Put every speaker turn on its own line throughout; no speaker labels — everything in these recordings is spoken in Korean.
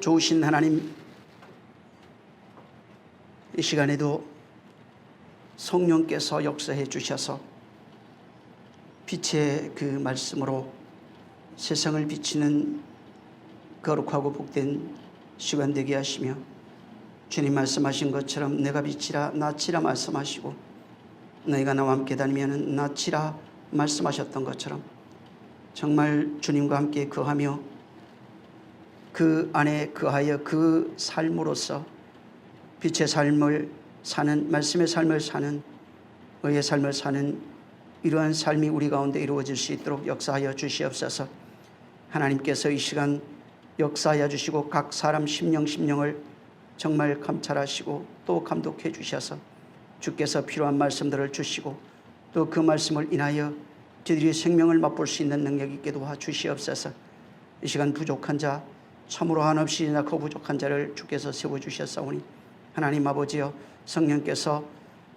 좋으신 하나님, 이 시간에도 성령께서 역사해 주셔서 빛의 그 말씀으로 세상을 비치는 거룩하고 복된 시간 되게 하시며, 주님 말씀하신 것처럼 내가 빛이라 낫지라 말씀하시고 너희가 나와 함께 다니면 낫지라 말씀하셨던 것처럼 정말 주님과 함께 거하며 그 안에 거하여 그 삶으로서 빛의 삶을 사는, 말씀의 삶을 사는, 의의 삶을 사는 이러한 삶이 우리 가운데 이루어질 수 있도록 역사하여 주시옵소서. 하나님께서 이 시간 역사하여 주시고 각 사람 심령을 정말 감찰하시고 또 감독해 주셔서 주께서 필요한 말씀들을 주시고 또 그 말씀을 인하여 저희들이 생명을 맛볼 수 있는 능력 있게 도와주시옵소서. 이 시간 부족한 자, 참으로 한없이 약하고 부족한 자를 주께서 세워주셨사오니 하나님 아버지여, 성령께서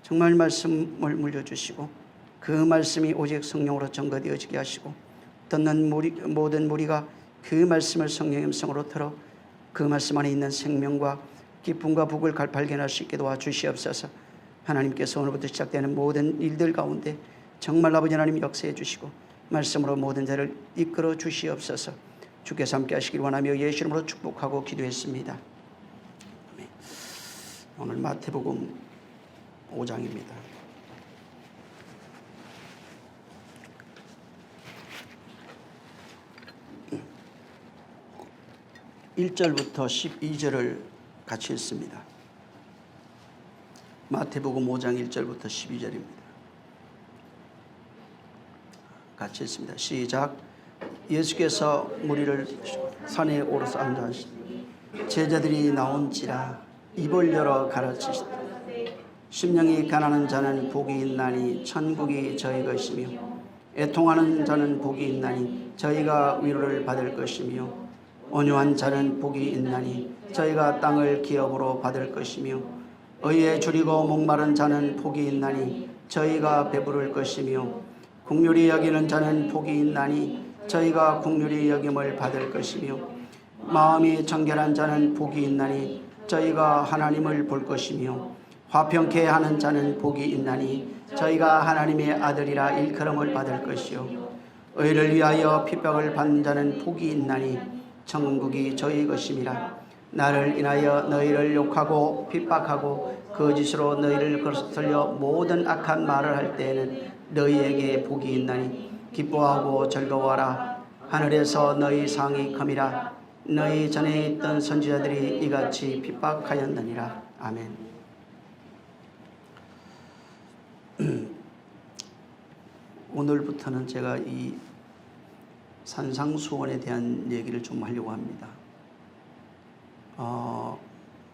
정말 말씀을 물려주시고 그 말씀이 오직 성령으로 증거되어지게 하시고 듣는 모든 무리가 그 말씀을 성령의 음성으로 들어 그 말씀 안에 있는 생명과 기쁨과 복을 발견할 수 있게 도와주시옵소서. 하나님께서 오늘부터 시작되는 모든 일들 가운데 정말 아버지 하나님 역사해 주시고 말씀으로 모든 자를 이끌어 주시옵소서. 주께서 함께 하시길 원하며 예수 이름으로 축복하고 기도했습니다. 오늘 마태복음 5장입니다. 1절부터 12절을 같이 읽습니다. 마태복음 5장 1절부터 12절입니다. 같이 읽습니다. 시작. 예수께서 무리를 산에 오르서 앉으시니 제자들이 나온지라 입을 열어 가르치시되, 심령이 가난한 자는 복이 있나니 천국이 저희 것이며, 애통하는 자는 복이 있나니 저희가 위로를 받을 것이며, 온유한 자는 복이 있나니 저희가 땅을 기업으로 받을 것이며, 의에 줄이고 목마른 자는 복이 있나니 저희가 배부를 것이며, 긍휼히 여기는 자는 복이 있나니 저희가 긍휼히 여김을 받을 것이며, 마음이 정결한 자는 복이 있나니 저희가 하나님을 볼 것이며, 화평케 하는 자는 복이 있나니 저희가 하나님의 아들이라 일컬음을 받을 것이요, 의를 위하여 핍박을 받는 자는 복이 있나니 천국이 저희 것임이라. 나를 인하여 너희를 욕하고 핍박하고 거짓으로 너희를 거슬려 모든 악한 말을 할 때에는 너희에게 복이 있나니 기뻐하고 즐거워하라. 하늘에서 너희 상이 큼이라. 너희 전에 있던 선지자들이 이같이 핍박하였느니라. 아멘. 오늘부터는 제가 이 산상수원에 대한 얘기를 좀 하려고 합니다.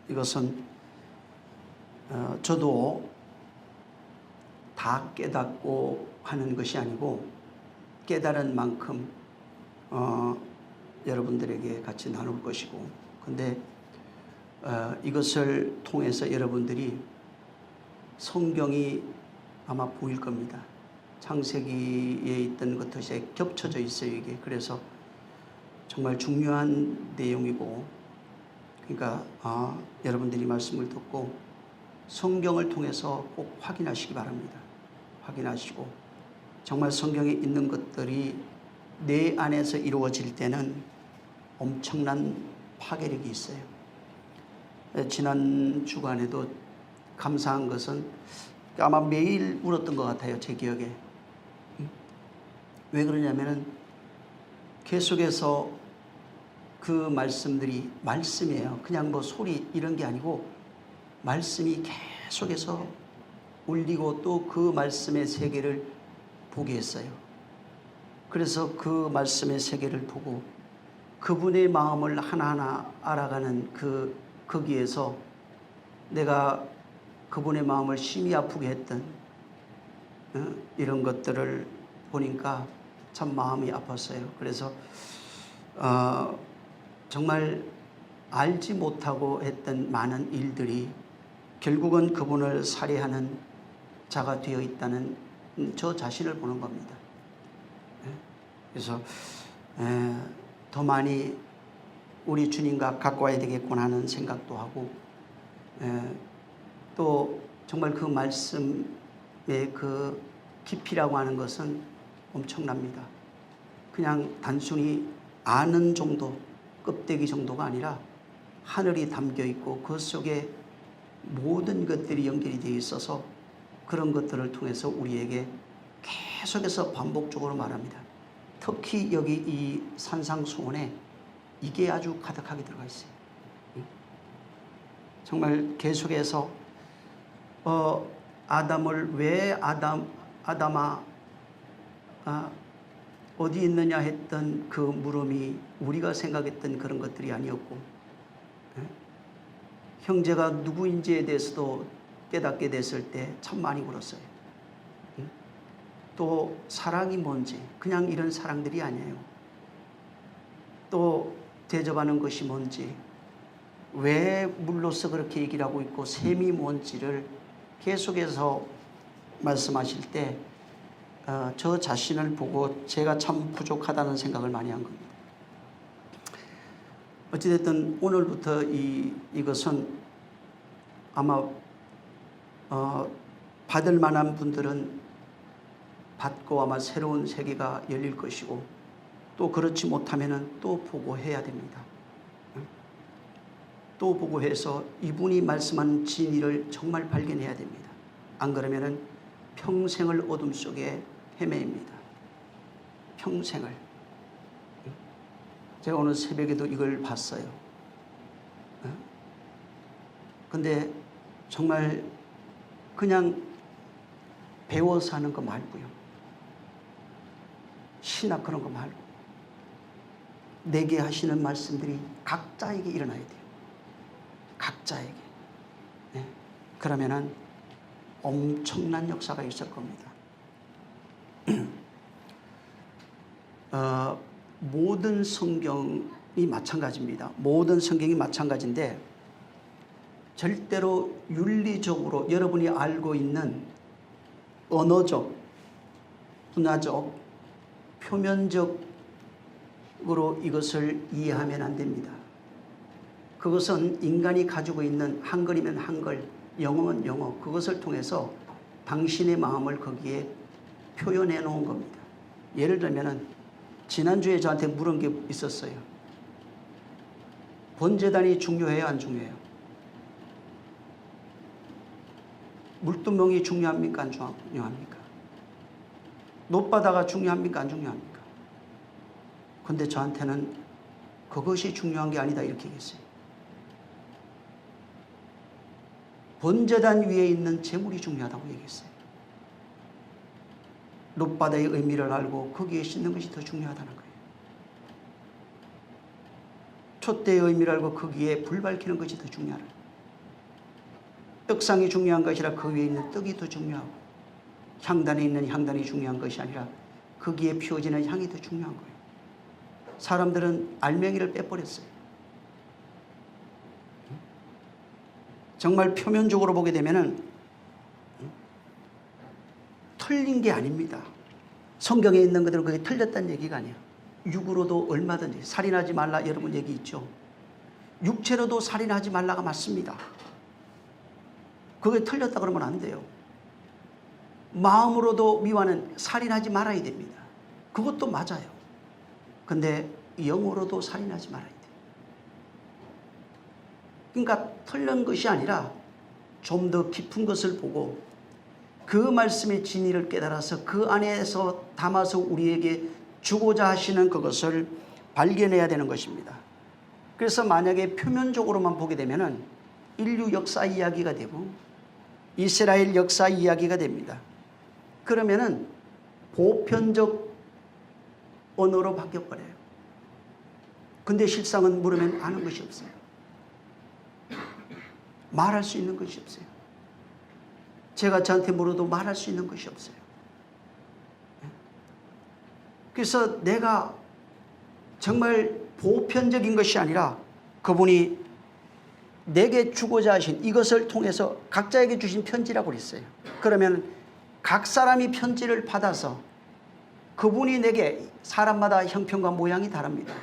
이것은 저도 다 깨닫고 하는 것이 아니고 깨달은 만큼 여러분들에게 같이 나눌 것이고, 근데 이것을 통해서 여러분들이 성경이 아마 보일 겁니다. 창세기에 있던 것들이 겹쳐져 있어요, 이게. 그래서 정말 중요한 내용이고, 그러니까 여러분들이 말씀을 듣고 성경을 통해서 꼭 확인하시기 바랍니다. 확인하시고 정말 성경에 있는 것들이 내 안에서 이루어질 때는 엄청난 파괴력이 있어요. 지난 주간에도 감사한 것은 아마 매일 울었던 것 같아요, 제 기억에. 왜 그러냐면은 계속해서 그 말씀들이 말씀이에요. 그냥 뭐 소리 이런 게 아니고 말씀이 계속해서 울리고 또 그 말씀의 세계를 보게 했어요. 그래서 그 말씀의 세계를 보고 그분의 마음을 하나하나 알아가는 거기에서 내가 그분의 마음을 심히 아프게 했던 이런 것들을 보니까 참 마음이 아팠어요. 그래서 정말 알지 못하고 했던 많은 일들이 결국은 그분을 살해하는 자가 되어 있다는 저 자신을 보는 겁니다. 그래서 더 많이 우리 주님과 가까워야 되겠구나 하는 생각도 하고, 또 정말 그 말씀의 그 깊이라고 하는 것은 엄청납니다. 그냥 단순히 아는 정도, 껍데기 정도가 아니라 하늘이 담겨 있고 그 속에 모든 것들이 연결이 되어 있어서 그런 것들을 통해서 우리에게 계속해서 반복적으로 말합니다. 특히 여기 이 산상수훈에 이게 아주 가득하게 들어가 있어요. 정말 계속해서 아담을 왜 아담아 어디 있느냐 했던 그 물음이 우리가 생각했던 그런 것들이 아니었고, 형제가 누구인지에 대해서도 깨닫게 됐을 때 참 많이 울었어요. 또 사랑이 뭔지, 그냥 이런 사랑들이 아니에요. 또 대접하는 것이 뭔지, 왜 물로서 그렇게 얘기를 하고 있고 셈이 뭔지를 계속해서 말씀하실 때 저 자신을 보고 제가 참 부족하다는 생각을 많이 한 겁니다. 어찌됐든 오늘부터 이것은 아마 받을 만한 분들은 받고 아마 새로운 세계가 열릴 것이고, 또 그렇지 못하면은 또 보고해야 됩니다. 또 보고해서 이분이 말씀한 진리를 정말 발견해야 됩니다. 안 그러면은 평생을 어둠 속에 헤매입니다. 평생을. 제가 오늘 새벽에도 이걸 봤어요. 근데 정말 그냥 배워서 하는 거 말고요. 신학 그런 거 말고 내게 하시는 말씀들이 각자에게 일어나야 돼요. 각자에게. 네. 그러면은 엄청난 역사가 있을 겁니다. 모든 성경이 마찬가지입니다. 모든 성경이 마찬가지인데 절대로 윤리적으로 여러분이 알고 있는 언어적, 문화적, 표면적으로 이것을 이해하면 안 됩니다. 그것은 인간이 가지고 있는 한글이면 한글, 영어면 영어, 그것을 통해서 당신의 마음을 거기에 표현해 놓은 겁니다. 예를 들면은 지난주에 저한테 물은 게 있었어요. 번제단이 중요해요, 안 중요해요? 물두멍이 중요합니까, 안 중요합니까? 노바다가 중요합니까, 안 중요합니까? 근데 저한테는 그것이 중요한 게 아니다 이렇게 얘기했어요. 번제단 위에 있는 재물이 중요하다고 얘기했어요. 롯바다의 의미를 알고 거기에 싣는 것이 더 중요하다는 거예요. 촛대의 의미를 알고 거기에 불 밝히는 것이 더 중요하다. 떡상이 중요한 것이라 그 위에 있는 떡이 더 중요하고, 향단에 있는 향단이 중요한 것이 아니라 거기에 피워지는 향이 더 중요한 거예요. 사람들은 알맹이를 빼버렸어요. 정말 표면적으로 보게 되면은 틀린 게 아닙니다. 성경에 있는 것들은 그게 틀렸다는 얘기가 아니에요. 육으로도 얼마든지 살인하지 말라, 여러분 얘기 있죠. 육체로도 살인하지 말라가 맞습니다. 그게 틀렸다 그러면 안 돼요. 마음으로도 미워하는 살인하지 말아야 됩니다. 그것도 맞아요. 근데 영으로도 살인하지 말아야 돼요. 그러니까 틀린 것이 아니라 좀 더 깊은 것을 보고 그 말씀의 진리를 깨달아서 그 안에서 담아서 우리에게 주고자 하시는 그것을 발견해야 되는 것입니다. 그래서 만약에 표면적으로만 보게 되면은 인류 역사 이야기가 되고 이스라엘 역사 이야기가 됩니다. 그러면은 보편적 언어로 바뀌어버려요. 근데 실상은 물으면 아는 것이 없어요. 말할 수 있는 것이 없어요. 제가 저한테 물어도 말할 수 있는 것이 없어요. 그래서 내가 정말 보편적인 것이 아니라 그분이 내게 주고자 하신 이것을 통해서 각자에게 주신 편지라고 그랬어요. 그러면 각 사람이 편지를 받아서 그분이 내게, 사람마다 형편과 모양이 다릅니다.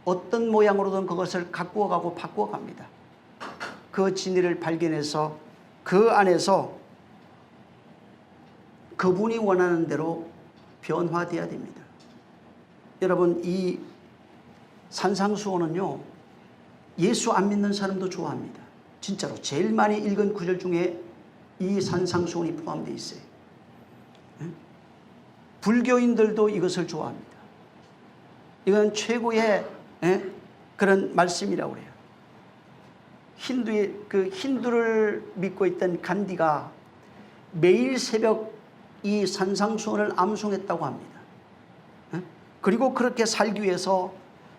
어떤 모양으로든 그것을 가꾸어 가고 바꾸어 갑니다. 그 진리를 발견해서 그 안에서 그분이 원하는 대로 변화되어야 됩니다. 여러분, 이 산상수훈은요, 예수 안 믿는 사람도 좋아합니다. 진짜로 제일 많이 읽은 구절 중에 이 산상수훈이 포함되어 있어요. 불교인들도 이것을 좋아합니다. 이건 최고의 그런 말씀이라고 그래요. 힌두를 믿고 있던 간디가 매일 새벽 이 산상수훈을 암송했다고 합니다. 그리고 그렇게 살기 위해서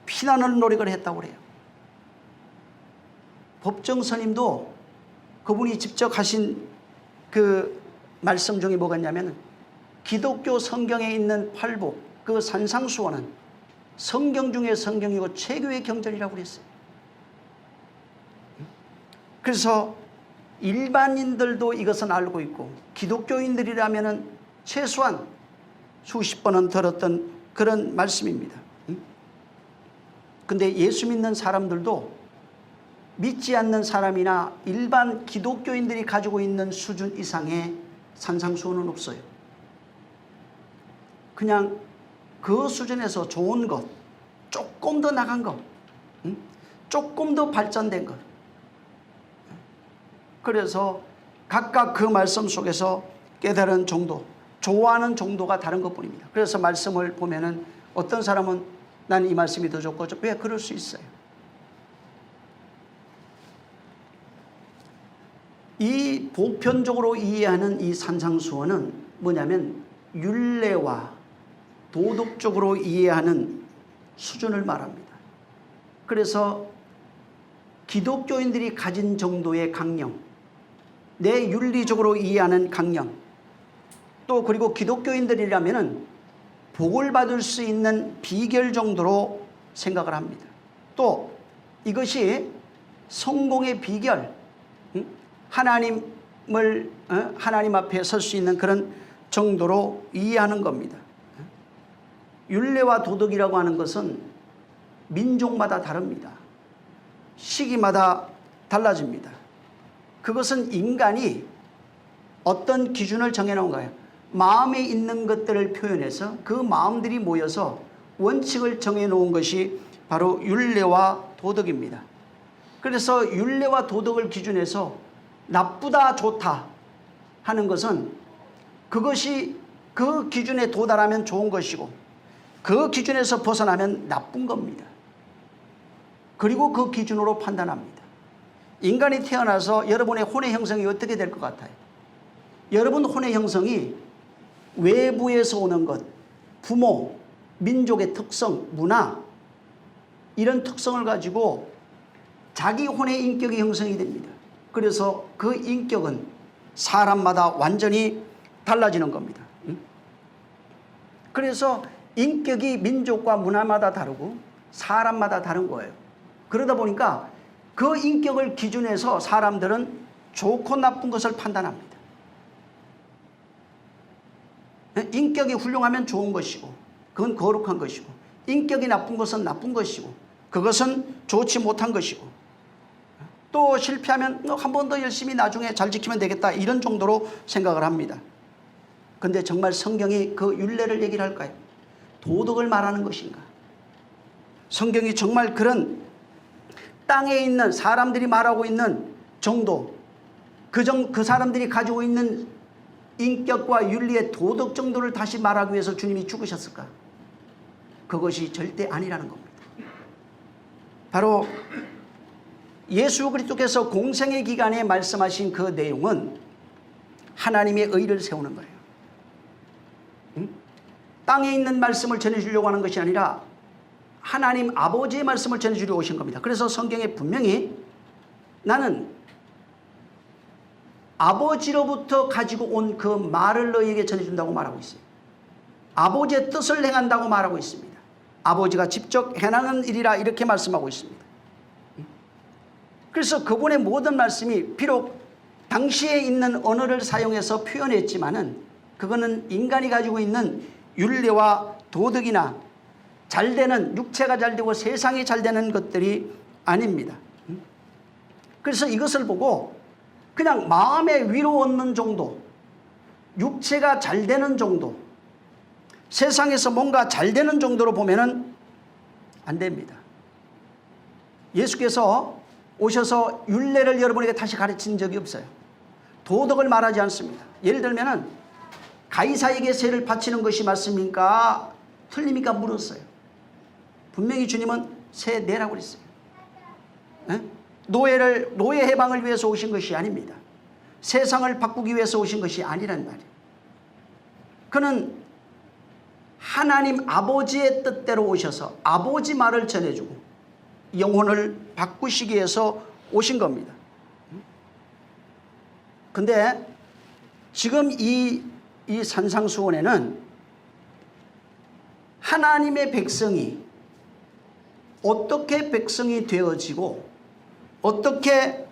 피나는 노력을 했다고 그래요. 법정 스님도 그분이 직접 하신 그 말씀 중에 뭐가 있냐면, 기독교 성경에 있는 팔복, 그 산상수훈은 성경 중에 성경이고 최고의 경전이라고 그랬어요. 그래서 일반인들도 이것은 알고 있고, 기독교인들이라면 최소한 수십 번은 들었던 그런 말씀입니다. 근데 예수 믿는 사람들도 믿지 않는 사람이나 일반 기독교인들이 가지고 있는 수준 이상의 산상수훈은 없어요. 그냥 그 수준에서 좋은 것, 조금 더 나간 것, 조금 더 발전된 것. 그래서 각각 그 말씀 속에서 깨달은 정도, 좋아하는 정도가 다른 것뿐입니다. 그래서 말씀을 보면은 어떤 사람은 나는 이 말씀이 더 좋고, 왜 그럴 수 있어요. 이 보편적으로 이해하는 이 산상수훈은 뭐냐면 율례와 도덕적으로 이해하는 수준을 말합니다. 그래서 기독교인들이 가진 정도의 강령, 내 윤리적으로 이해하는 강령, 또 그리고 기독교인들이라면 복을 받을 수 있는 비결 정도로 생각을 합니다. 또 이것이 성공의 비결, 하나님 앞에 설 수 있는 그런 정도로 이해하는 겁니다. 율례와 도덕이라고 하는 것은 민족마다 다릅니다. 시기마다 달라집니다. 그것은 인간이 어떤 기준을 정해놓은 거예요. 마음에 있는 것들을 표현해서 그 마음들이 모여서 원칙을 정해놓은 것이 바로 율례와 도덕입니다. 그래서 율례와 도덕을 기준해서 나쁘다 좋다 하는 것은 그것이 그 기준에 도달하면 좋은 것이고 그 기준에서 벗어나면 나쁜 겁니다. 그리고 그 기준으로 판단합니다. 인간이 태어나서 여러분의 혼의 형성이 어떻게 될 것 같아요? 여러분 혼의 형성이 외부에서 오는 것, 부모, 민족의 특성, 문화, 이런 특성을 가지고 자기 혼의 인격이 형성이 됩니다. 그래서 그 인격은 사람마다 완전히 달라지는 겁니다. 그래서 인격이 민족과 문화마다 다르고 사람마다 다른 거예요. 그러다 보니까 그 인격을 기준해서 사람들은 좋고 나쁜 것을 판단합니다. 인격이 훌륭하면 좋은 것이고 그건 거룩한 것이고, 인격이 나쁜 것은 나쁜 것이고 그것은 좋지 못한 것이고, 또 실패하면 한 번 더 열심히 나중에 잘 지키면 되겠다, 이런 정도로 생각을 합니다. 그런데 정말 성경이 그 율례를 얘기를 할까요? 도덕을 말하는 것인가? 성경이 정말 그런 땅에 있는 사람들이 말하고 있는 정도, 그 사람들이 가지고 있는 인격과 윤리의 도덕 정도를 다시 말하기 위해서 주님이 죽으셨을까? 그것이 절대 아니라는 겁니다. 바로 예수 그리스도께서 공생의 기간에 말씀하신 그 내용은 하나님의 의를 세우는 거예요. 땅에 있는 말씀을 전해주려고 하는 것이 아니라 하나님 아버지의 말씀을 전해주려고 오신 겁니다. 그래서 성경에 분명히 나는 아버지로부터 가지고 온 그 말을 너희에게 전해준다고 말하고 있어요. 아버지의 뜻을 행한다고 말하고 있습니다. 아버지가 직접 행하는 일이라 이렇게 말씀하고 있습니다. 그래서 그분의 모든 말씀이 비록 당시에 있는 언어를 사용해서 표현했지만은 그거는 인간이 가지고 있는 율례와 도덕이나 잘 되는, 육체가 잘 되고 세상이 잘 되는 것들이 아닙니다. 그래서 이것을 보고 그냥 마음의 위로 얻는 정도, 육체가 잘 되는 정도, 세상에서 뭔가 잘 되는 정도로 보면은 안 됩니다. 예수께서 오셔서 율례를 여러분에게 다시 가르친 적이 없어요. 도덕을 말하지 않습니다. 예를 들면은 가이사에게 세를 바치는 것이 맞습니까? 틀립니까? 물었어요. 분명히 주님은 세 내라고 그랬어요. 네? 노예 해방을 위해서 오신 것이 아닙니다. 세상을 바꾸기 위해서 오신 것이 아니란 말이에요. 그는 하나님 아버지의 뜻대로 오셔서 아버지 말을 전해주고 영혼을 바꾸시기 위해서 오신 겁니다. 근데 지금 이 산상수훈에는 하나님의 백성이 어떻게 백성이 되어지고 어떻게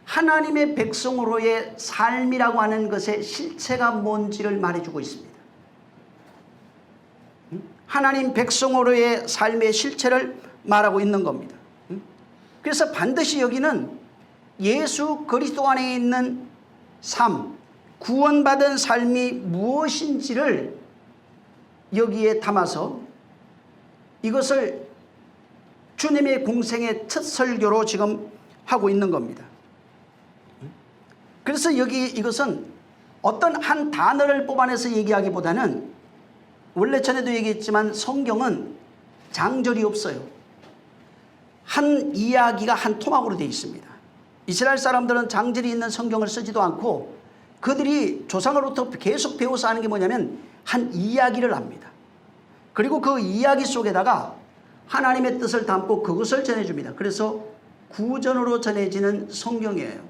하나님의 백성으로의 삶이라고 하는 것의 실체가 뭔지를 말해주고 있습니다. 하나님 백성으로의 삶의 실체를 말하고 있는 겁니다. 그래서 반드시 여기는 예수 그리스도 안에 있는 삶, 구원받은 삶이 무엇인지를 여기에 담아서 이것을 주님의 공생의 첫 설교로 지금 하고 있는 겁니다. 그래서 이것은 어떤 한 단어를 뽑아내서 얘기하기보다는 원래 전에도 얘기했지만 성경은 장절이 없어요. 한 이야기가 한 토막으로 되어 있습니다. 이스라엘 사람들은 장절이 있는 성경을 쓰지도 않고 그들이 조상으로부터 계속 배워서 하는 게 뭐냐면 한 이야기를 합니다. 그리고 그 이야기 속에다가 하나님의 뜻을 담고 그것을 전해줍니다. 그래서 구전으로 전해지는 성경이에요.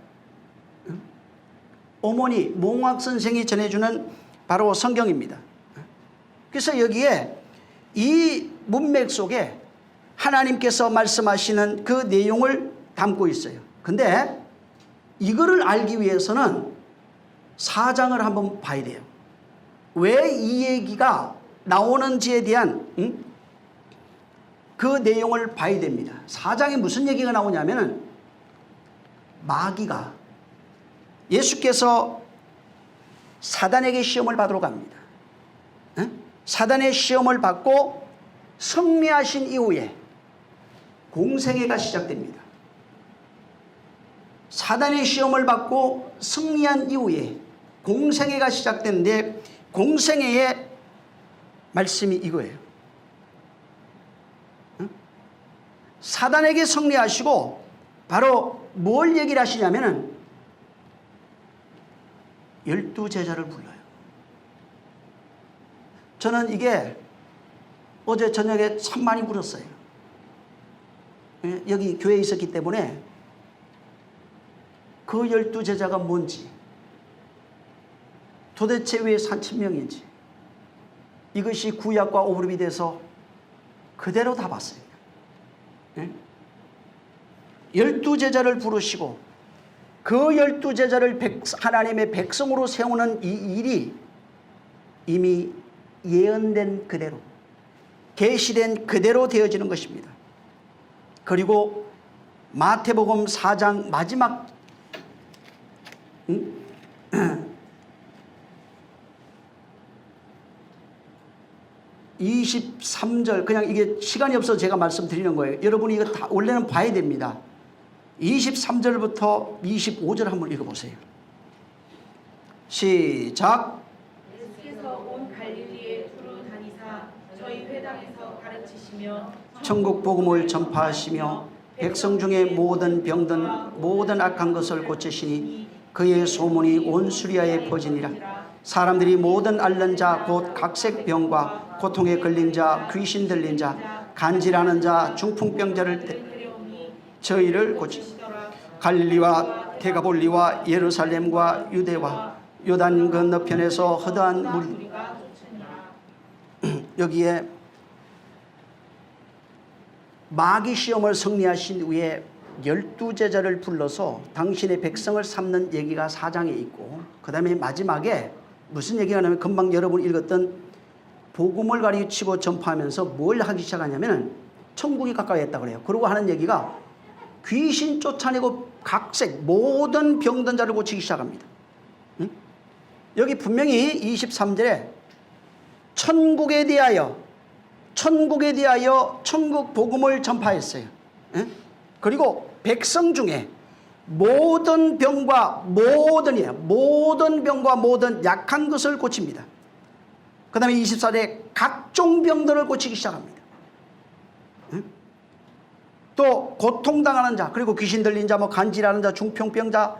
어머니 몽학 선생이 전해주는 바로 성경입니다. 그래서 여기에 이 문맥 속에 하나님께서 말씀하시는 그 내용을 담고 있어요. 근데 이거를 알기 위해서는 4장을 한번 봐야 돼요. 왜 이 얘기가 나오는지에 대한 그 내용을 봐야 됩니다. 4장에 무슨 얘기가 나오냐면은 마귀가 예수께서 사단에게 시험을 받으러 갑니다. 사단의 시험을 받고 승리하신 이후에 공생애가 시작됩니다. 사단의 시험을 받고 승리한 이후에 공생애가 시작되는데 공생애의 말씀이 이거예요. 사단에게 승리하시고 바로 뭘 얘기를 하시냐면은 12제자를 불러요. 저는 이게 어제 저녁에 참 많이 울었어요. 여기 교회에 있었기 때문에 그 12제자가 뭔지, 도대체 왜 3,000명인지 이것이 구약과 오브립이 돼서 그대로 다 봤어요. 12제자를 부르시고 그 12제자를 하나님의 백성으로 세우는 이 일이 이미 예언된 그대로 계시된 그대로 되어지는 것입니다. 그리고 마태복음 4장 마지막 23절, 그냥 이게 시간이 없어서 제가 말씀드리는 거예요. 여러분이 이거 다 원래는 봐야 됩니다. 23절부터 25절 한번 읽어보세요. 시작.
예수께서 온 갈릴리에 두루 다니사 저희 회당에서 가르치시며
천국 복음을 전파하시며 백성 중에 모든 병든 모든 악한 것을 고치시니 그의 소문이 온 수리아에 퍼지니라. 사람들이 모든 앓는 자 곧 각색 병과 고통에 걸린 자, 귀신 들린 자, 간질하는 자, 중풍병자를 저희를 고치시더라. 갈릴리와 데가볼리와 예루살렘과 유대와 요단 건너편에서 허다한 물 여기에 마귀 시험을 승리하신 후에 12제자를 불러서 당신의 백성을 삼는 얘기가 4장에 있고 그 다음에 마지막에 무슨 얘기가 나면 금방 여러분 읽었던 복음을 가르치고 전파하면서 뭘 하기 시작하냐면 천국이 가까이 했다 그래요. 그러고 하는 얘기가 귀신 쫓아내고 각색 모든 병든 자를 고치기 시작합니다. 응? 여기 분명히 23절에 천국에 대하여 천국 복음을 전파했어요. 응? 그리고 백성 중에 모든 병과 모든 병과 모든 약한 것을 고칩니다. 그 다음에 24절에 각종 병들을 고치기 시작합니다. 응? 또 고통당하는 자, 그리고 귀신 들린 자, 간질하는 자, 중풍병자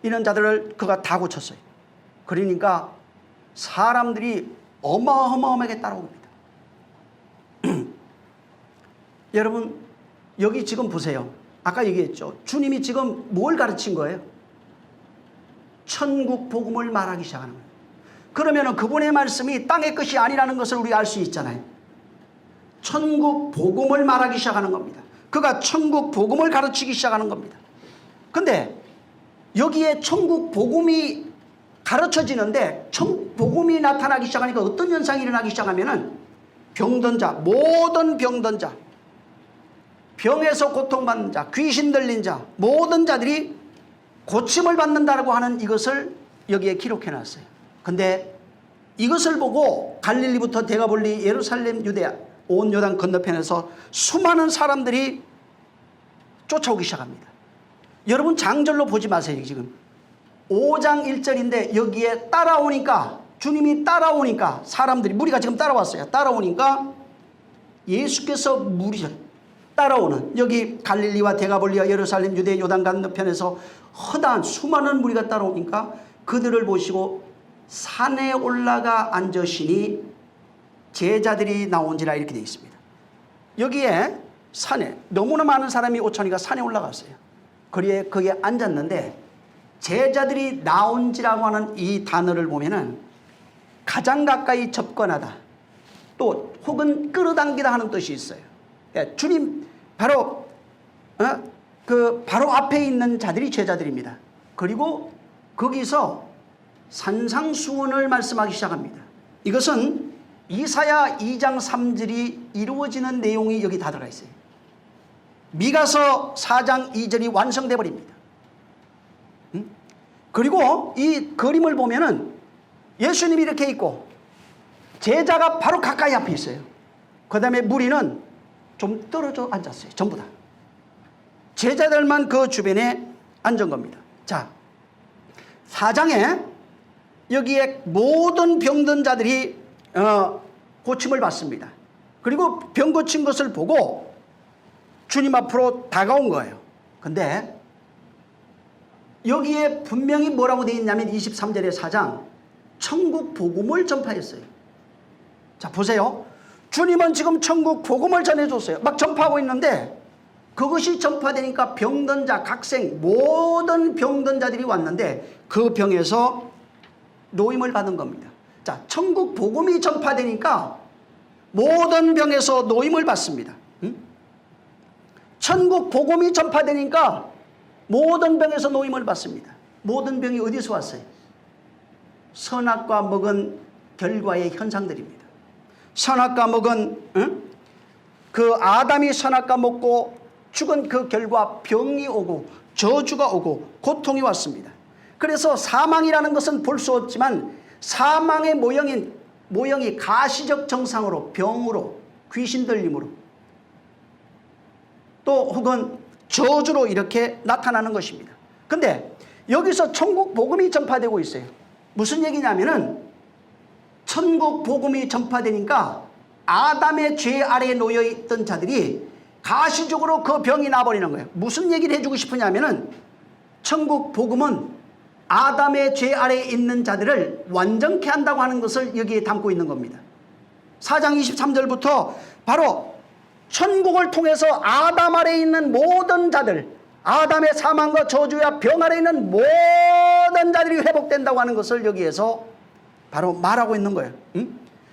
이런 자들을 그가 다 고쳤어요. 그러니까 사람들이 어마어마하게 따라옵니다. 여러분 여기 지금 보세요. 아까 얘기했죠. 주님이 지금 뭘 가르친 거예요? 천국 복음을 말하기 시작하는 거예요. 그러면 그분의 말씀이 땅의 것이 아니라는 것을 우리가 알 수 있잖아요. 천국 복음을 말하기 시작하는 겁니다. 그가 천국 복음을 가르치기 시작하는 겁니다. 근데 여기에 천국 복음이 가르쳐지는데 복음이 나타나기 시작하니까 어떤 현상이 일어나기 시작하면은 병든 자, 모든 병든 자, 병에서 고통받는 자, 귀신 들린 자, 모든 자들이 고침을 받는다고 하는 이것을 여기에 기록해 놨어요. 근데 이것을 보고 갈릴리부터 데가볼리, 예루살렘, 유대야 온 요단 건너편에서 수많은 사람들이 쫓아오기 시작합니다. 여러분 장절로 보지 마세요. 지금 5장 1절인데 여기에 따라오니까, 주님이 따라오니까 사람들이, 무리가 지금 따라왔어요. 따라오니까 예수께서 따라오는 여기 갈릴리와 데가볼리와 예루살렘, 유대, 요단 건너편에서 허다한 수많은 무리가 따라오니까 그들을 보시고 산에 올라가 앉으시니 제자들이 나온지라 이렇게 되어 있습니다. 여기에 산에 너무나 많은 사람이 오차니까 산에 올라갔어요. 거기에 앉았는데 제자들이 나온지라고 하는 이 단어를 보면은 가장 가까이 접근하다, 또 혹은 끌어당기다 하는 뜻이 있어요. 그러니까 주님 바로 바로 앞에 있는 자들이 제자들입니다. 그리고 거기서 산상수훈을 말씀하기 시작합니다. 이것은 이사야 2장 3절이 이루어지는 내용이 여기 다 들어가 있어요. 미가서 4장 2절이 완성돼 버립니다. 그리고 이 그림을 보면은 예수님이 이렇게 있고 제자가 바로 가까이 앞에 있어요. 그 다음에 무리는 좀 떨어져 앉았어요. 전부 다. 제자들만 그 주변에 앉은 겁니다. 자, 4장에 여기에 모든 병든 자들이 고침을 받습니다. 그리고 병 고친 것을 보고 주님 앞으로 다가온 거예요. 근데 여기에 분명히 뭐라고 되어 있냐면 23절의 4장 천국 복음을 전파했어요. 자, 보세요. 주님은 지금 천국 복음을 전해줬어요. 막 전파하고 있는데 그것이 전파되니까 병든 자, 각생 모든 병든 자들이 왔는데 그 병에서 노임을 받은 겁니다. 자, 천국 복음이 전파되니까 모든 병에서 노임을 받습니다. 천국 복음이 전파되니까 모든 병에서 노임을 받습니다. 모든 병이 어디서 왔어요? 선악과 먹은 결과의 현상들입니다. 선악과 먹은 그 아담이 선악과 먹고 죽은 그 결과 병이 오고 저주가 오고 고통이 왔습니다. 그래서 사망이라는 것은 볼 수 없지만 사망의 모형이 가시적 정상으로, 병으로, 귀신 들림으로, 또 혹은 저주로 이렇게 나타나는 것입니다. 근데 여기서 천국 복음이 전파되고 있어요. 무슨 얘기냐면은 천국 복음이 전파되니까 아담의 죄 아래에 놓여있던 자들이 가시적으로 그 병이 나버리는 거예요. 무슨 얘기를 해주고 싶으냐면은 천국 복음은 아담의 죄 아래에 있는 자들을 완전케 한다고 하는 것을 여기에 담고 있는 겁니다. 4장 23절부터 바로 천국을 통해서 아담 아래에 있는 모든 자들, 아담의 사망과 저주와 병 아래에 있는 모든 자들이 회복된다고 하는 것을 여기에서 바로 말하고 있는 거예요.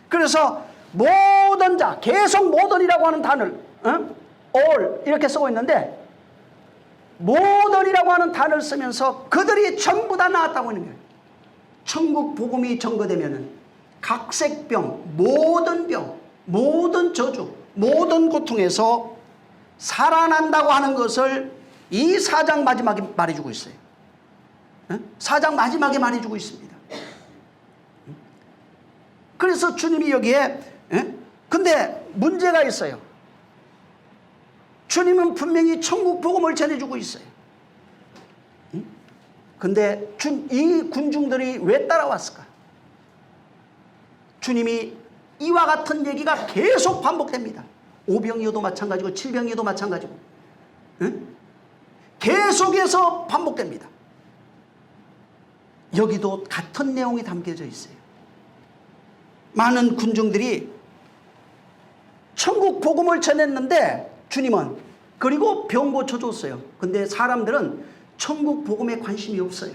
그래서 모든 자, 계속 모든이라고 하는 단어를 all 이렇게 쓰고 있는데 모든이라고 하는 단어를 쓰면서 그들이 전부 다 나았다고 하는 거예요. 천국 복음이 전거되면은 각색병, 모든 병, 모든 저주, 모든 고통에서 살아난다고 하는 것을 이 4장 마지막에 말해주고 있어요. 4장 마지막에 말해주고 있습니다. 그래서 주님이 여기에, 근데 문제가 있어요. 주님은 분명히 천국 복음을 전해주고 있어요. 근데 이 군중들이 왜 따라왔을까? 주님이 이와 같은 얘기가 계속 반복됩니다. 오병이어도 마찬가지고 칠병이어도 마찬가지고, 계속해서 반복됩니다. 여기도 같은 내용이 담겨져 있어요. 많은 군중들이 천국 복음을 전했는데 주님은 그리고 병 고쳐줬어요. 근데 사람들은 천국 복음에 관심이 없어요.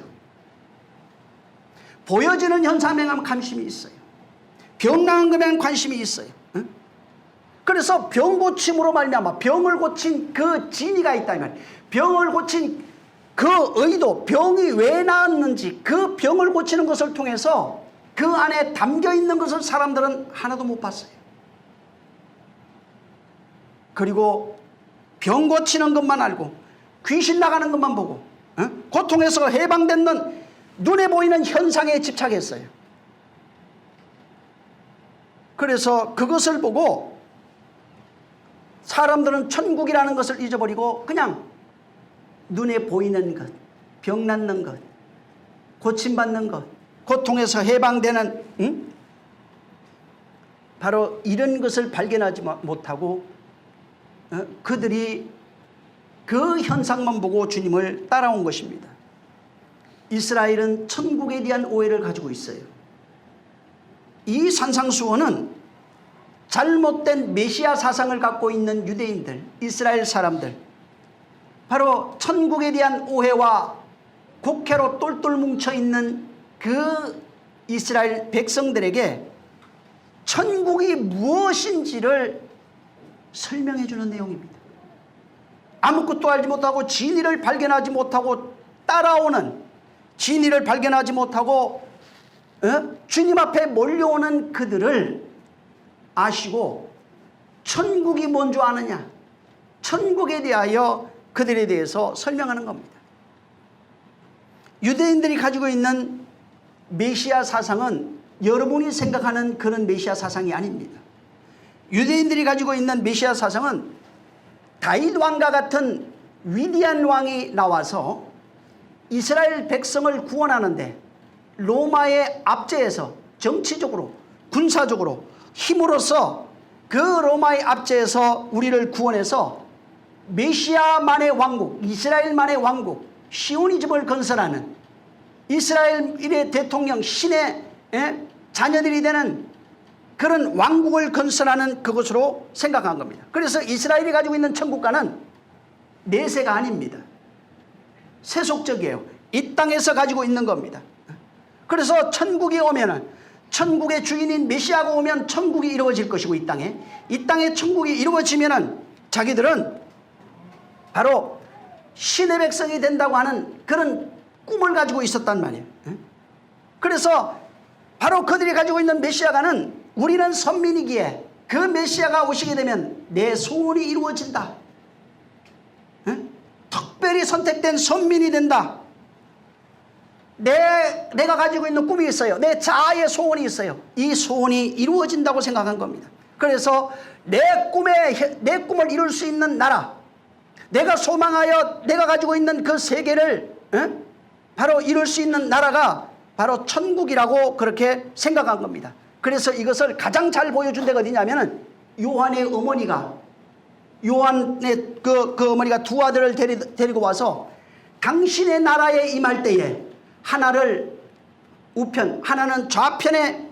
보여지는 현상에 관심이 있어요. 병 나은 것에 관심이 있어요. 그래서 병 고침으로 말미암아 병을 고친 그 진리가 있다 이 말이에요. 병을 고친 그 의도, 병이 왜 나았는지 그 병을 고치는 것을 통해서 그 안에 담겨 있는 것을 사람들은 하나도 못 봤어요. 그리고 병 고치는 것만 알고 귀신 나가는 것만 보고 고통에서 해방되는 눈에 보이는 현상에 집착했어요. 그래서 그것을 보고 사람들은 천국이라는 것을 잊어버리고 그냥 눈에 보이는 것, 병 낫는 것, 고침받는 것, 고통에서 해방되는 바로 이런 것을 발견하지 못하고 그들이 그 현상만 보고 주님을 따라온 것입니다. 이스라엘은 천국에 대한 오해를 가지고 있어요. 이 산상수훈은 잘못된 메시아 사상을 갖고 있는 유대인들, 이스라엘 사람들, 바로 천국에 대한 오해와 곡해로 똘똘 뭉쳐있는 그 이스라엘 백성들에게 천국이 무엇인지를 설명해 주는 내용입니다. 아무것도 알지 못하고 진리를 발견하지 못하고 따라오는, 진리를 발견하지 못하고 주님 앞에 몰려오는 그들을 아시고 천국이 뭔 줄 아느냐, 천국에 대하여 그들에 대해서 설명하는 겁니다. 유대인들이 가지고 있는 메시아 사상은 여러분이 생각하는 그런 메시아 사상이 아닙니다. 유대인들이 가지고 있는 메시아 사상은 다윗 왕과 같은 위대한 왕이 나와서 이스라엘 백성을 구원하는데 로마의 압제에서 정치적으로 군사적으로 힘으로써 그 로마의 압제에서 우리를 구원해서 메시아만의 왕국, 이스라엘만의 왕국, 시오니즘을 건설하는 이스라엘의 대통령, 신의 자녀들이 되는 그런 왕국을 건설하는 그것으로 생각한 겁니다. 그래서 이스라엘이 가지고 있는 천국과는 내세가 아닙니다. 세속적이에요. 이 땅에서 가지고 있는 겁니다. 그래서 천국이 오면은, 천국의 주인인 메시아가 오면 천국이 이루어질 것이고, 이 땅에 천국이 이루어지면은 자기들은 바로 신의 백성이 된다고 하는 그런 꿈을 가지고 있었단 말이에요. 그래서 바로 그들이 가지고 있는 메시아가는 우리는 선민이기에 그 메시아가 오시게 되면 내 소원이 이루어진다. 특별히 선택된 선민이 된다. 내가 가지고 있는 꿈이 있어요. 내 자아의 소원이 있어요. 이 소원이 이루어진다고 생각한 겁니다. 그래서 내 꿈을 이룰 수 있는 나라, 내가 소망하여 내가 가지고 있는 그 세계를 바로 이룰 수 있는 나라가 바로 천국이라고 그렇게 생각한 겁니다. 그래서 이것을 가장 잘 보여준 데가 어디냐면은 요한의 어머니가, 요한의 그 어머니가 두 아들을 데리고 와서 당신의 나라에 임할 때에 하나를 우편, 하나는 좌편에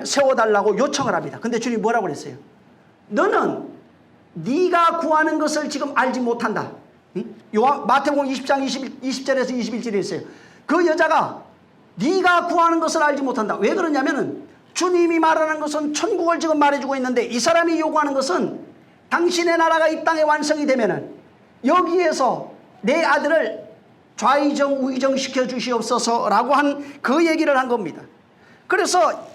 세워달라고 요청을 합니다. 근데 주님이 뭐라고 그랬어요? 너는 네가 구하는 것을 지금 알지 못한다. 마태복음 20장 20절에서 21절에 있어요. 그 여자가 네가 구하는 것을 알지 못한다. 왜 그러냐면은 주님이 말하는 것은 천국을 지금 말해주고 있는데 이 사람이 요구하는 것은 당신의 나라가 이 땅에 완성이 되면은 여기에서 내 아들을 좌의정 우의정 시켜 주시옵소서라고 한 그 얘기를 한 겁니다. 그래서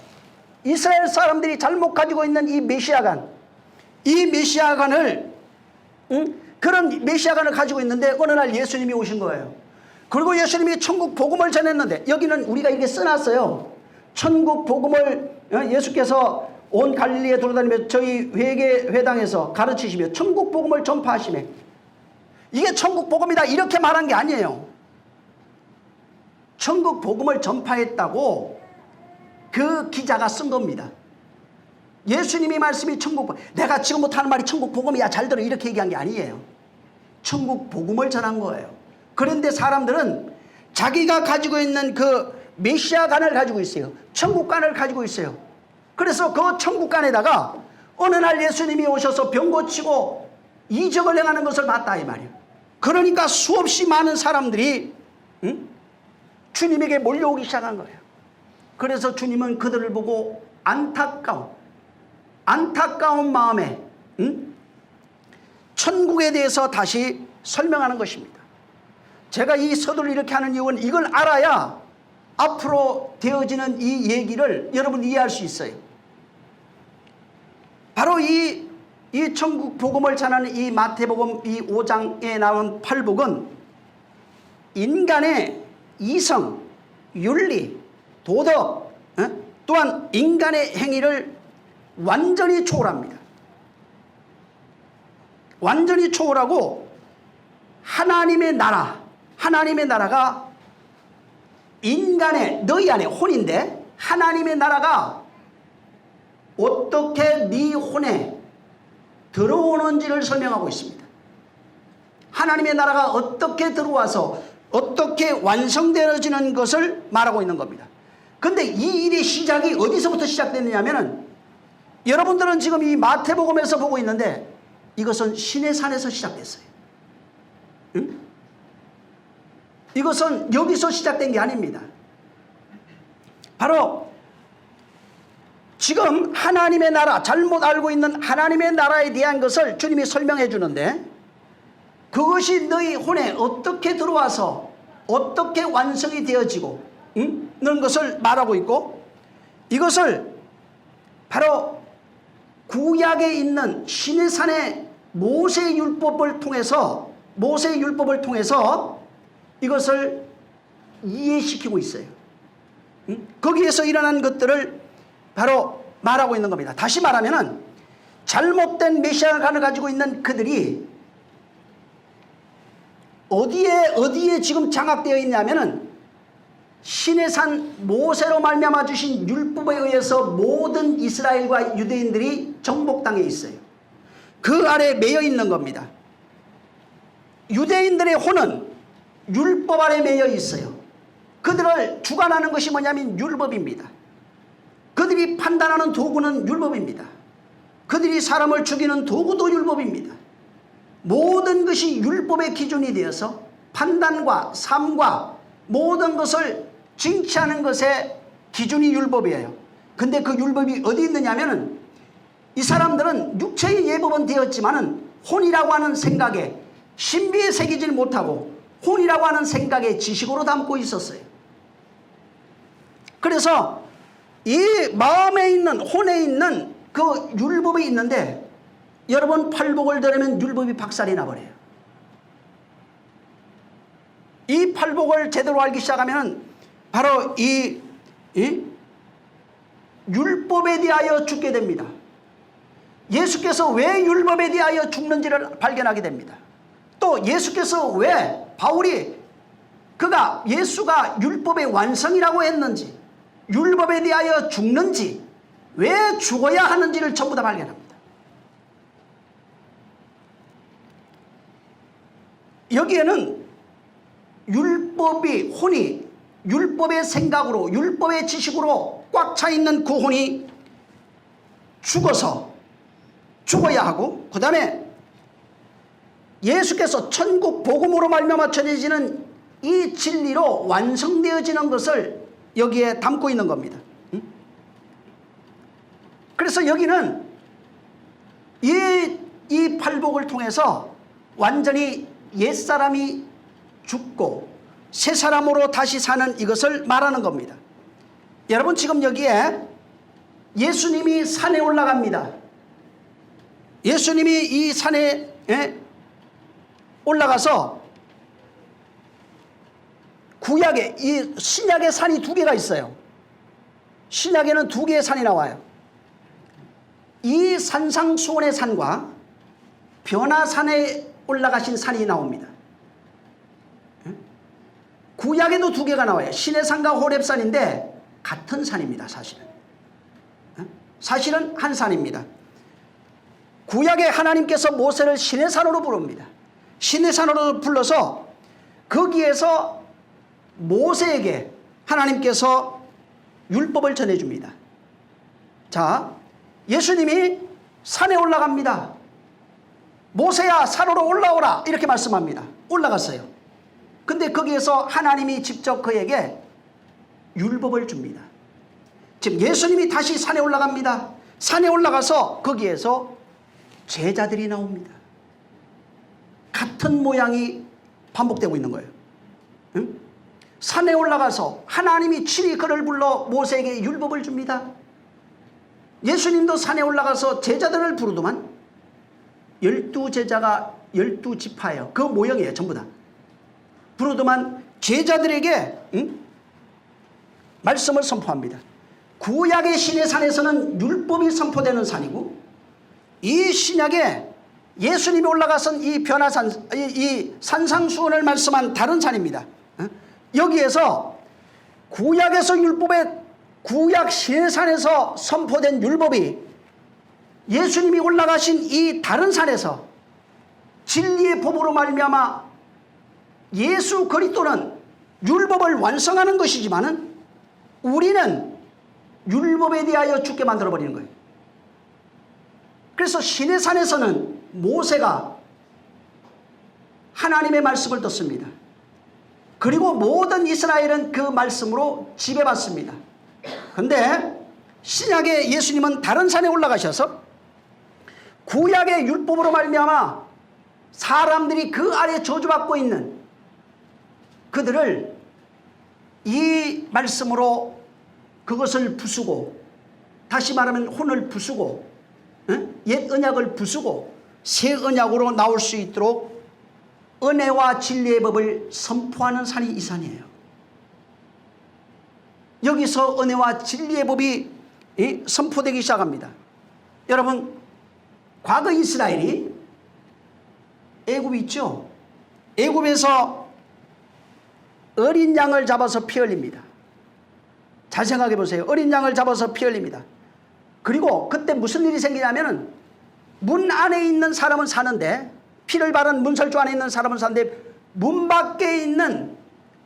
이스라엘 사람들이 잘못 가지고 있는 이 메시아관, 이 메시아관을 그런 메시아관을 가지고 있는데 어느 날 예수님이 오신 거예요. 그리고 예수님이 천국 복음을 전했는데 여기는 우리가 이렇게 써놨어요. 천국 복음을 예수께서 온 갈릴리에 돌아다니며 저희 회당에서 가르치시며 천국 복음을 전파하시며, 이게 천국 복음이다 이렇게 말한 게 아니에요. 천국 복음을 전파했다고 그 기자가 쓴 겁니다. 예수님이 말씀이 천국 복음, 내가 지금부터 하는 말이 천국 복음이야 잘 들어 이렇게 얘기한 게 아니에요. 천국 복음을 전한 거예요. 그런데 사람들은 자기가 가지고 있는 그 메시아관을 가지고 있어요. 천국관을 가지고 있어요. 그래서 그 천국관에다가 어느 날 예수님이 오셔서 병 고치고 이적을 행하는 것을 봤다 이 말이에요. 그러니까 수없이 많은 사람들이 주님에게 몰려오기 시작한 거예요. 그래서 주님은 그들을 보고 안타까운 마음에 천국에 대해서 다시 설명하는 것입니다. 제가 이 서두를 이렇게 하는 이유는 이걸 알아야 앞으로 되어지는 이 얘기를 여러분 이해할 수 있어요. 바로 이 천국 복음을 전하는 이 마태복음 이 5장에 나온 팔복은 인간의 이성, 윤리, 도덕, 또한 인간의 행위를 완전히 초월합니다. 완전히 초월하고 하나님의 나라가 인간의 너희 안에 혼인데 하나님의 나라가 어떻게 네 혼에 들어오는지를 설명하고 있습니다. 하나님의 나라가 어떻게 들어와서 어떻게 완성되어지는 것을 말하고 있는 겁니다. 그런데 이 일의 시작이 어디서부터 시작됐느냐 하면은 여러분들은 지금 이 마태복음에서 보고 있는데 이것은 신의 산에서 시작됐어요. 응? 이것은 여기서 시작된 게 아닙니다. 바로 지금 하나님의 나라, 잘못 알고 있는 하나님의 나라에 대한 것을 주님이 설명해 주는데 그것이 너희 혼에 어떻게 들어와서 어떻게 완성이 되어지고 는 것을 말하고 있고, 이것을 바로 구약에 있는 신의 산의 모세율법을 통해서 이것을 이해시키고 있어요. 거기에서 일어난 것들을 바로 말하고 있는 겁니다. 다시 말하면은 잘못된 메시아관을 가지고 있는 그들이 어디에 지금 장악되어 있냐면은 신의 산 모세로 말미암아 주신 율법에 의해서 모든 이스라엘과 유대인들이 정복당해 있어요. 그 아래 매여 있는 겁니다. 유대인들의 혼은 율법 아래 매여 있어요. 그들을 주관하는 것이 뭐냐면 율법입니다. 그들이 판단하는 도구는 율법입니다. 그들이 사람을 죽이는 도구도 율법입니다. 모든 것이 율법의 기준이 되어서 판단과 삶과 모든 것을 징치하는 것의 기준이 율법이에요. 근데 그 율법이 어디 있느냐면은 이 사람들은 육체의 예법은 되었지만은 혼이라고 하는 생각에 신비에 새기질 못하고 혼이라고 하는 생각에 지식으로 담고 있었어요. 그래서 이 마음에 있는 혼에 있는 그 율법이 있는데 여러분 팔복을 들으면 율법이 박살이 나버려요. 이 팔복을 제대로 알기 시작하면 바로 이 율법에 대하여 죽게 됩니다. 예수께서 왜 율법에 대하여 죽는지를 발견하게 됩니다. 또 예수께서 왜 예수가 율법의 완성이라고 했는지, 율법에 대하여 죽는지, 왜 죽어야 하는지를 전부 다 발견합니다. 여기에는 혼이 율법의 생각으로 율법의 지식으로 꽉 차 있는 그 혼이 죽어야 하고, 그 다음에 예수께서 천국 복음으로 말미암아 전해지는 이 진리로 완성되어지는 것을 여기에 담고 있는 겁니다. 그래서 여기는 이 팔복을 통해서 완전히 옛사람이 죽고 새 사람으로 다시 사는 이것을 말하는 겁니다. 여러분 지금 여기에 예수님이 산에 올라갑니다. 예수님이 이 산에 올라가서 구약에 이 신약의 산이 두 개가 있어요. 신약에는 두 개의 산이 나와요. 이 산상수훈의 산과 변화산에 올라가신 산이 나옵니다. 구약에도 두 개가 나와요. 시내산과 호렙산인데 같은 산입니다. 사실은 한 산입니다. 구약에 하나님께서 모세를 시내산으로 부릅니다. 시내산으로 불러서 거기에서 모세에게 하나님께서 율법을 전해줍니다. 자, 예수님이 산에 올라갑니다. 모세야 산으로 올라오라 이렇게 말씀합니다. 올라갔어요. 근데 거기에서 하나님이 직접 그에게 율법을 줍니다. 지금 예수님이 다시 산에 올라갑니다. 산에 올라가서 거기에서 제자들이 나옵니다. 같은 모양이 반복되고 있는 거예요. 응? 산에 올라가서 하나님이 친히 그를 불러 모세에게 율법을 줍니다. 예수님도 산에 올라가서 제자들을 부르더만 12제자가 12지파예요. 그 모형이에요. 전부 다. 부르더만 제자들에게 말씀을 선포합니다. 구약의 시내산에서는 율법이 선포되는 산이고 이 신약에 예수님이 올라가선 이 변화산, 이 산상수훈을 말씀한 다른 산입니다. 여기에서 구약에서 율법의 구약 시내산에서 선포된 율법이 예수님이 올라가신 이 다른 산에서 진리의 법으로 말미암아 예수 그리스도는 율법을 완성하는 것이지만은 우리는 율법에 대하여 죽게 만들어버리는 거예요. 그래서 시내산에서는 모세가 하나님의 말씀을 듣습니다. 그리고 모든 이스라엘은 그 말씀으로 지배받습니다. 그런데 신약의 예수님은 다른 산에 올라가셔서 구약의 율법으로 말미암아 사람들이 그 아래 저주받고 있는 그들을 이 말씀으로 그것을 부수고, 다시 말하면 혼을 부수고, 옛 언약을 부수고 새 언약으로 나올 수 있도록 은혜와 진리의 법을 선포하는 산이 이 산이에요. 여기서 은혜와 진리의 법이 선포되기 시작합니다. 여러분, 과거 이스라엘이 애굽이 있죠. 애굽에서 어린 양을 잡아서 피 흘립니다. 잘 생각해 보세요. 어린 양을 잡아서 피 흘립니다. 그리고 그때 무슨 일이 생기냐면은 문 안에 있는 사람은 사는데, 피를 바른 문설주 안에 있는 사람은 사는데 문 밖에 있는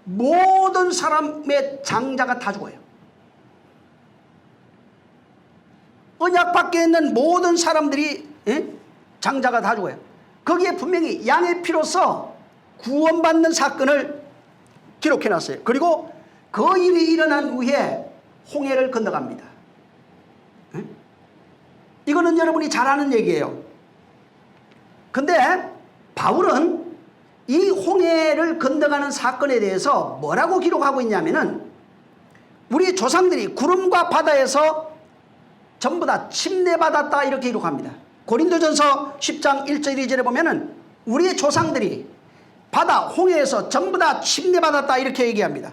모든 사람의 장자가 다 죽어요. 언약 밖에 있는 모든 사람들이 장자가 다 죽어요. 거기에 분명히 양의 피로서 구원받는 사건을 기록해놨어요. 그리고 그 일이 일어난 후에 홍해를 건너갑니다. 이거는 여러분이 잘 아는 얘기예요. 근데 바울은 이 홍해를 건너가는 사건에 대해서 뭐라고 기록하고 있냐면은 우리 조상들이 구름과 바다에서 전부 다 침례받았다 이렇게 기록합니다. 고린도전서 10장 1절 2절에 보면은 우리의 조상들이 바다 홍해에서 전부 다 침례받았다 이렇게 얘기합니다.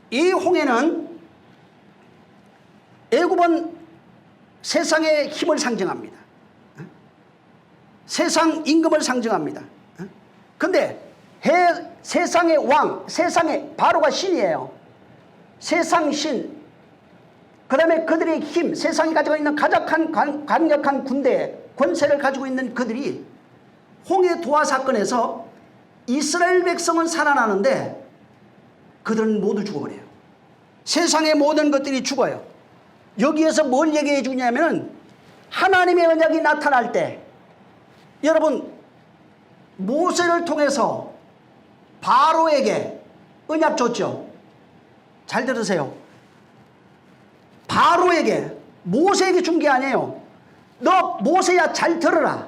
이 홍해는 애굽은 세상의 힘을 상징합니다. 세상 임금을 상징합니다. 근데 세상의 왕, 세상의 바로가 신이에요. 세상 신, 그 다음에 그들의 힘, 세상이 가지고 있는 가장 강력한 군대, 권세를 가지고 있는 그들이 홍해 도하 사건에서 이스라엘 백성은 살아나는데 그들은 모두 죽어버려요. 세상의 모든 것들이 죽어요. 여기에서 뭘 얘기해 주냐면 하나님의 언약이 나타날 때, 여러분 모세를 통해서 바로에게 언약 줬죠. 잘 들으세요. 바로에게, 모세에게 준 게 아니에요. 너 모세야 잘 들어라.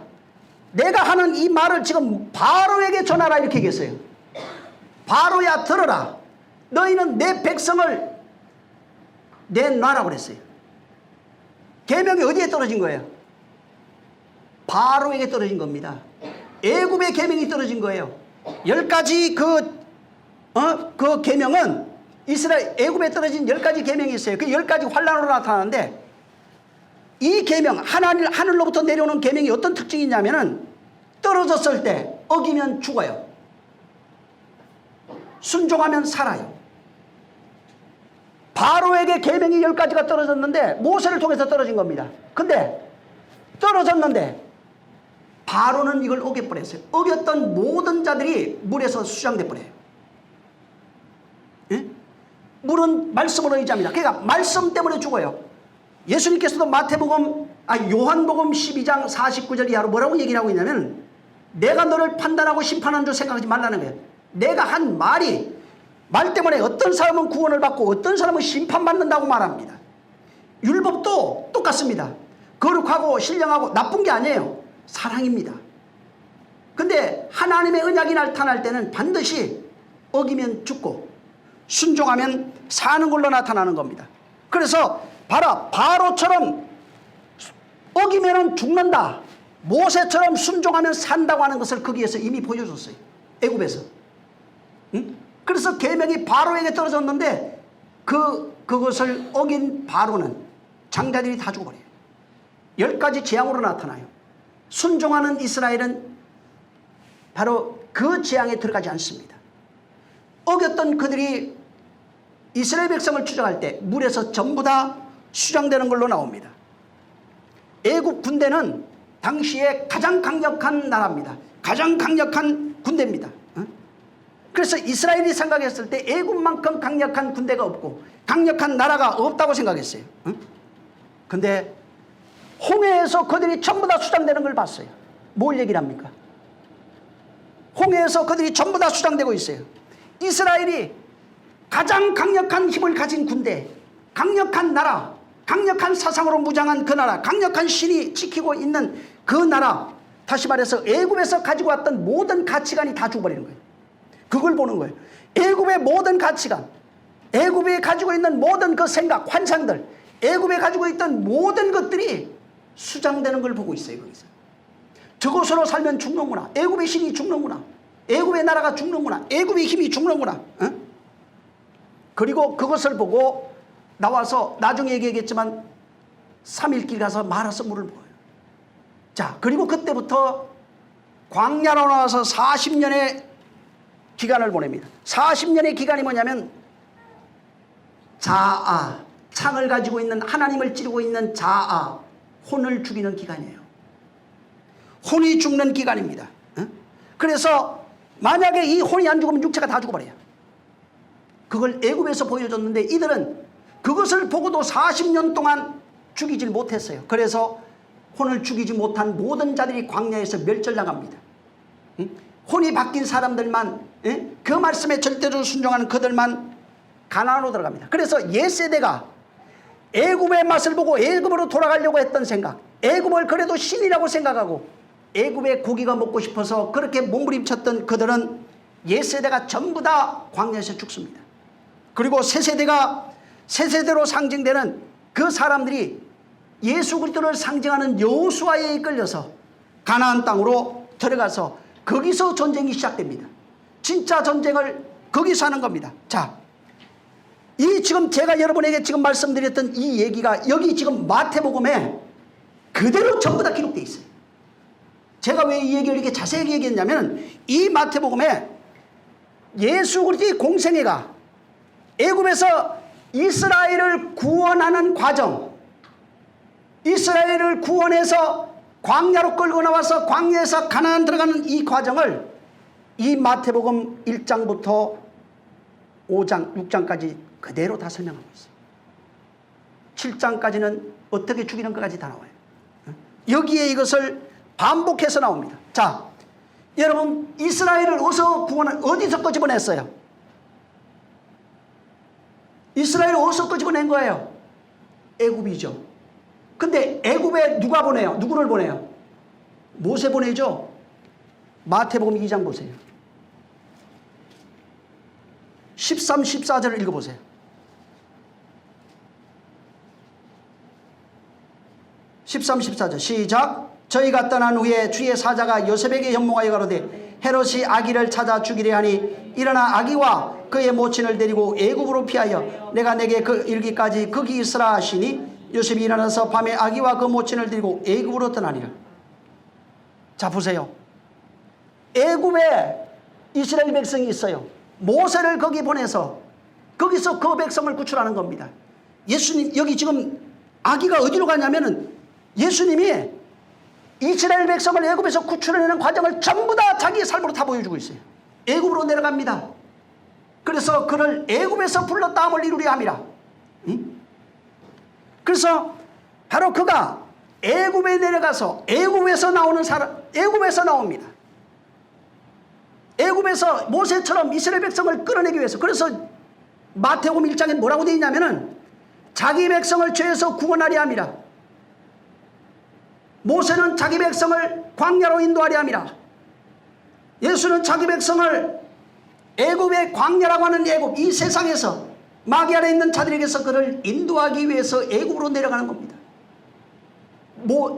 내가 하는 이 말을 지금 바로에게 전하라 이렇게 얘기했어요. 바로야 들어라. 너희는 내 백성을 내놔라고 그랬어요. 계명이 어디에 떨어진 거예요? 바로에게 떨어진 겁니다. 애굽의 계명이 떨어진 거예요. 10가지 그 계명은 이스라엘 애굽에 떨어진 10가지 계명이 있어요. 그 10가지 환란으로 나타나는데 이 계명 하늘로부터 내려오는 계명이 어떤 특징이 있냐면은 떨어졌을 때 어기면 죽어요. 순종하면 살아요. 바로에게 계명이 10가지가 떨어졌는데 모세를 통해서 떨어진 겁니다. 근데 떨어졌는데 바로는 이걸 어겨버렸어요. 어겼던 모든 자들이 물에서 수장돼 버려요. 예? 물은 말씀으로 의지합니다. 그러니까 말씀 때문에 죽어요. 예수님께서도 요한복음 12장 49절 이하로 뭐라고 얘기를 하고 있냐면 내가 너를 판단하고 심판하는 줄 생각하지 말라는 거예요. 내가 한 말 때문에 어떤 사람은 구원을 받고 어떤 사람은 심판받는다고 말합니다. 율법도 똑같습니다. 거룩하고 신령하고 나쁜 게 아니에요. 사랑입니다. 근데 하나님의 언약이 나타날 때는 반드시 어기면 죽고 순종하면 사는 걸로 나타나는 겁니다. 그래서 바로처럼 어기면 죽는다, 모세처럼 순종하면 산다고 하는 것을 거기에서 이미 보여줬어요. 애굽에서. 응? 그래서 계명이 바로에게 떨어졌는데 그것을 어긴 바로는 장자들이 다 죽어버려요. 10가지 재앙으로 나타나요. 순종하는 이스라엘은 바로 그 재앙에 들어가지 않습니다. 어겼던 그들이 이스라엘 백성을 추적할 때 물에서 전부 다 수장되는 걸로 나옵니다. 애굽 군대는 당시에 가장 강력한 나라입니다. 가장 강력한 군대입니다. 그래서 이스라엘이 생각했을 때 애굽만큼 강력한 군대가 없고 강력한 나라가 없다고 생각했어요. 근데 홍해에서 그들이 전부 다 수장되는 걸 봤어요. 뭘 얘기를 합니까? 홍해에서 그들이 전부 다 수장되고 있어요. 이스라엘이 가장 강력한 힘을 가진 군대, 강력한 나라, 강력한 사상으로 무장한 그 나라, 강력한 신이 지키고 있는 그 나라, 다시 말해서 애굽에서 가지고 왔던 모든 가치관이 다 죽어버리는 거예요. 그걸 보는 거예요. 애굽의 모든 가치관, 애굽에 가지고 있는 모든 그 생각, 환상들, 애굽에 가지고 있던 모든 것들이 수장되는 걸 보고 있어요. 거기서 저것으로 살면 죽는구나, 애굽의 신이 죽는구나, 애굽의 나라가 죽는구나, 애굽의 힘이 죽는구나. 그리고 그것을 보고 나와서 나중에 얘기하겠지만 3일 길 가서 말아서 물을 먹어요. 자, 그리고 그때부터 광야로 나와서 40년의 기간을 보냅니다. 40년의 기간이 뭐냐면 자아, 창을 가지고 있는, 하나님을 찌르고 있는 자아, 혼을 죽이는 기간이에요. 혼이 죽는 기간입니다. 그래서 만약에 이 혼이 안 죽으면 육체가 다 죽어버려요. 그걸 애굽에서 보여줬는데 이들은 그것을 보고도 40년 동안 죽이질 못했어요. 그래서 혼을 죽이지 못한 모든 자들이 광야에서 멸절당합니다. 혼이 바뀐 사람들만, 그 말씀에 절대로 순종하는 그들만 가나안으로 들어갑니다. 그래서 옛세대가 애굽의 맛을 보고 애굽으로 돌아가려고 했던 생각, 애굽을 그래도 신이라고 생각하고 애굽의 고기가 먹고 싶어서 그렇게 몸부림쳤던 그들은 옛세대가 전부 다 광야에서 죽습니다. 그리고 새세대로 상징되는 그 사람들이 예수 그리스도를 상징하는 여호수아에 이끌려서 가나안 땅으로 들어가서 거기서 전쟁이 시작됩니다. 진짜 전쟁을 거기서 하는 겁니다. 자, 이 지금 제가 여러분에게 지금 말씀드렸던 이 얘기가 여기 지금 마태복음에 그대로 전부 다 기록되어 있어요. 제가 왜 이 얘기를 이렇게 자세히 얘기했냐면 이 마태복음에 예수 그리스도의 공생애가 애굽에서 이스라엘을 구원하는 과정, 이스라엘을 구원해서 광야로 끌고 나와서 광야에서 가나안 들어가는 이 과정을 이 마태복음 1장부터 5장, 6장까지 그대로 다 설명하고 있어요. 7장까지는 어떻게 죽이는 것까지 다 나와요. 여기에 이것을 반복해서 나옵니다. 자, 여러분, 이스라엘을 어디서 끄집어냈어요? 이스라엘을 어디서 끄집어낸 거예요? 애굽이죠. 근데 애굽에 누가 보내요? 누구를 보내요? 모세 보내죠. 마태복음 2장 보세요. 13, 14절을 읽어보세요. 13, 14절 시작. 저희가 떠난 후에 주의 사자가 요셉에게 현몽하여 가로되 헤롯이 아기를 찾아 죽이려 하니 일어나 아기와 그의 모친을 데리고 애굽으로 피하여 내가 내게 그 일기까지 거기 있으라 하시니 요셉이 일어나서 밤에 아기와 그 모친을 데리고 애굽으로 떠나니라. 자 보세요. 애굽에 이스라엘 백성이 있어요. 모세를 거기 보내서 거기서 그 백성을 구출하는 겁니다. 예수님 여기 지금 아기가 어디로 가냐면은 예수님이 이스라엘 백성을 애굽에서 구출해내는 과정을 전부 다 자기의 삶으로 다 보여주고 있어요. 애굽으로 내려갑니다. 그래서 그를 애굽에서 불렀다함을 이루려 함이라. 그래서 바로 그가 애굽에 내려가서 애굽에서 나오는 사람, 애굽에서 나옵니다. 애굽에서 모세처럼 이스라엘 백성을 끌어내기 위해서. 그래서 마태복음 1장에 뭐라고 되어 있냐면은 자기 백성을 죄에서 구원하려 함이라. 모세는 자기 백성을 광야로 인도하려 함이라. 예수는 자기 백성을 애굽의 광야라고 하는 애굽, 이 세상에서 마귀 아래 있는 자들에게서 그를 인도하기 위해서 애굽으로 내려가는 겁니다.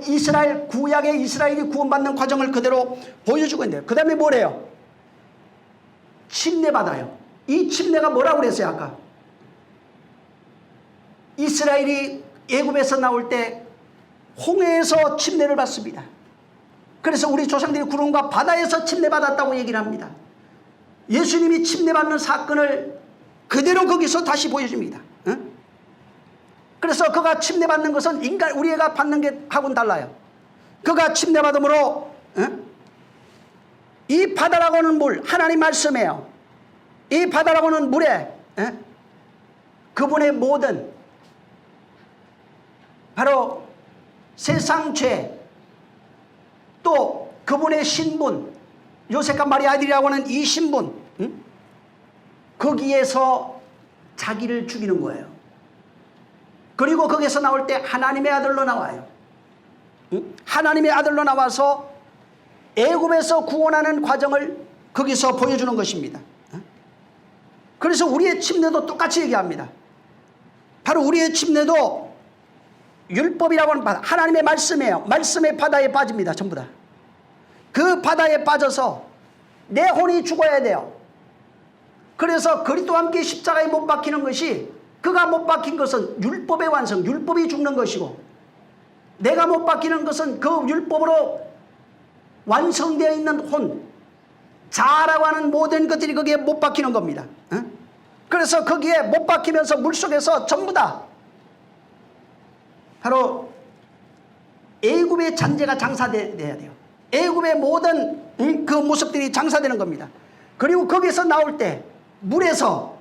이스라엘 구약의 이스라엘이 구원받는 과정을 그대로 보여주고 있는데요. 그 다음에 뭐래요? 침례받아요. 이 침례가 뭐라고 그랬어요 아까? 이스라엘이 애굽에서 나올 때 홍해에서 침례를 받습니다. 그래서 우리 조상들이 구름과 바다에서 침례받았다고 얘기를 합니다. 예수님이 침례받는 사건을 그대로 거기서 다시 보여줍니다. 응? 그래서 그가 침례받는 것은 인간 우리가 받는 게 하고는 달라요. 그가 침례받음으로 이 바다라고 하는 물, 하나님 말씀이에요. 이 바다라고 하는 물에 그분의 모든 바로 세상 죄, 또 그분의 신분, 요셉과 마리아 아들이라고 하는 이 신분, 거기에서 자기를 죽이는 거예요. 그리고 거기에서 나올 때 하나님의 아들로 나와요. 하나님의 아들로 나와서 애굽에서 구원하는 과정을 거기서 보여주는 것입니다. 그래서 우리의 침례도 똑같이 얘기합니다. 바로 우리의 침례도 율법이라고 하는 바다, 하나님의 말씀이에요. 말씀의 바다에 빠집니다. 전부 다. 그 바다에 빠져서 내 혼이 죽어야 돼요. 그래서 그리스도와 함께 십자가에 못 박히는 것이, 그가 못 박힌 것은 율법의 완성, 율법이 죽는 것이고, 내가 못 박히는 것은 그 율법으로 완성되어 있는 혼, 자라고 하는 모든 것들이 거기에 못 박히는 겁니다. 그래서 거기에 못 박히면서 물속에서 전부 다 바로 애굽의 잔재가 장사돼야 돼요. 애굽의 모든 그 모습들이 장사되는 겁니다. 그리고 거기서 나올 때 물에서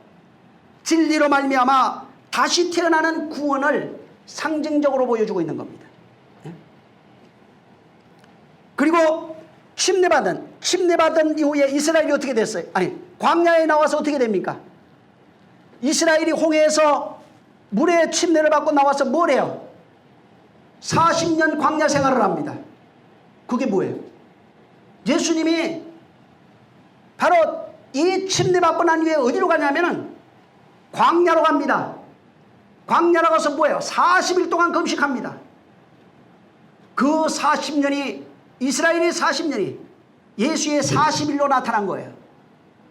진리로 말미암아 다시 태어나는 구원을 상징적으로 보여주고 있는 겁니다. 그리고 침례받은 이후에 이스라엘이 어떻게 됐어요? 아니, 광야에 나와서 어떻게 됩니까? 이스라엘이 홍해에서 물에 침례를 받고 나와서 뭘 해요? 40년 광야 생활을 합니다. 그게 뭐예요? 예수님이 바로 이 침례받고 난 후에 어디로 가냐면은 광야로 갑니다. 광야로 가서 뭐예요? 40일 동안 금식합니다. 그 40년이, 이스라엘의 40년이 예수의 40일로 나타난 거예요.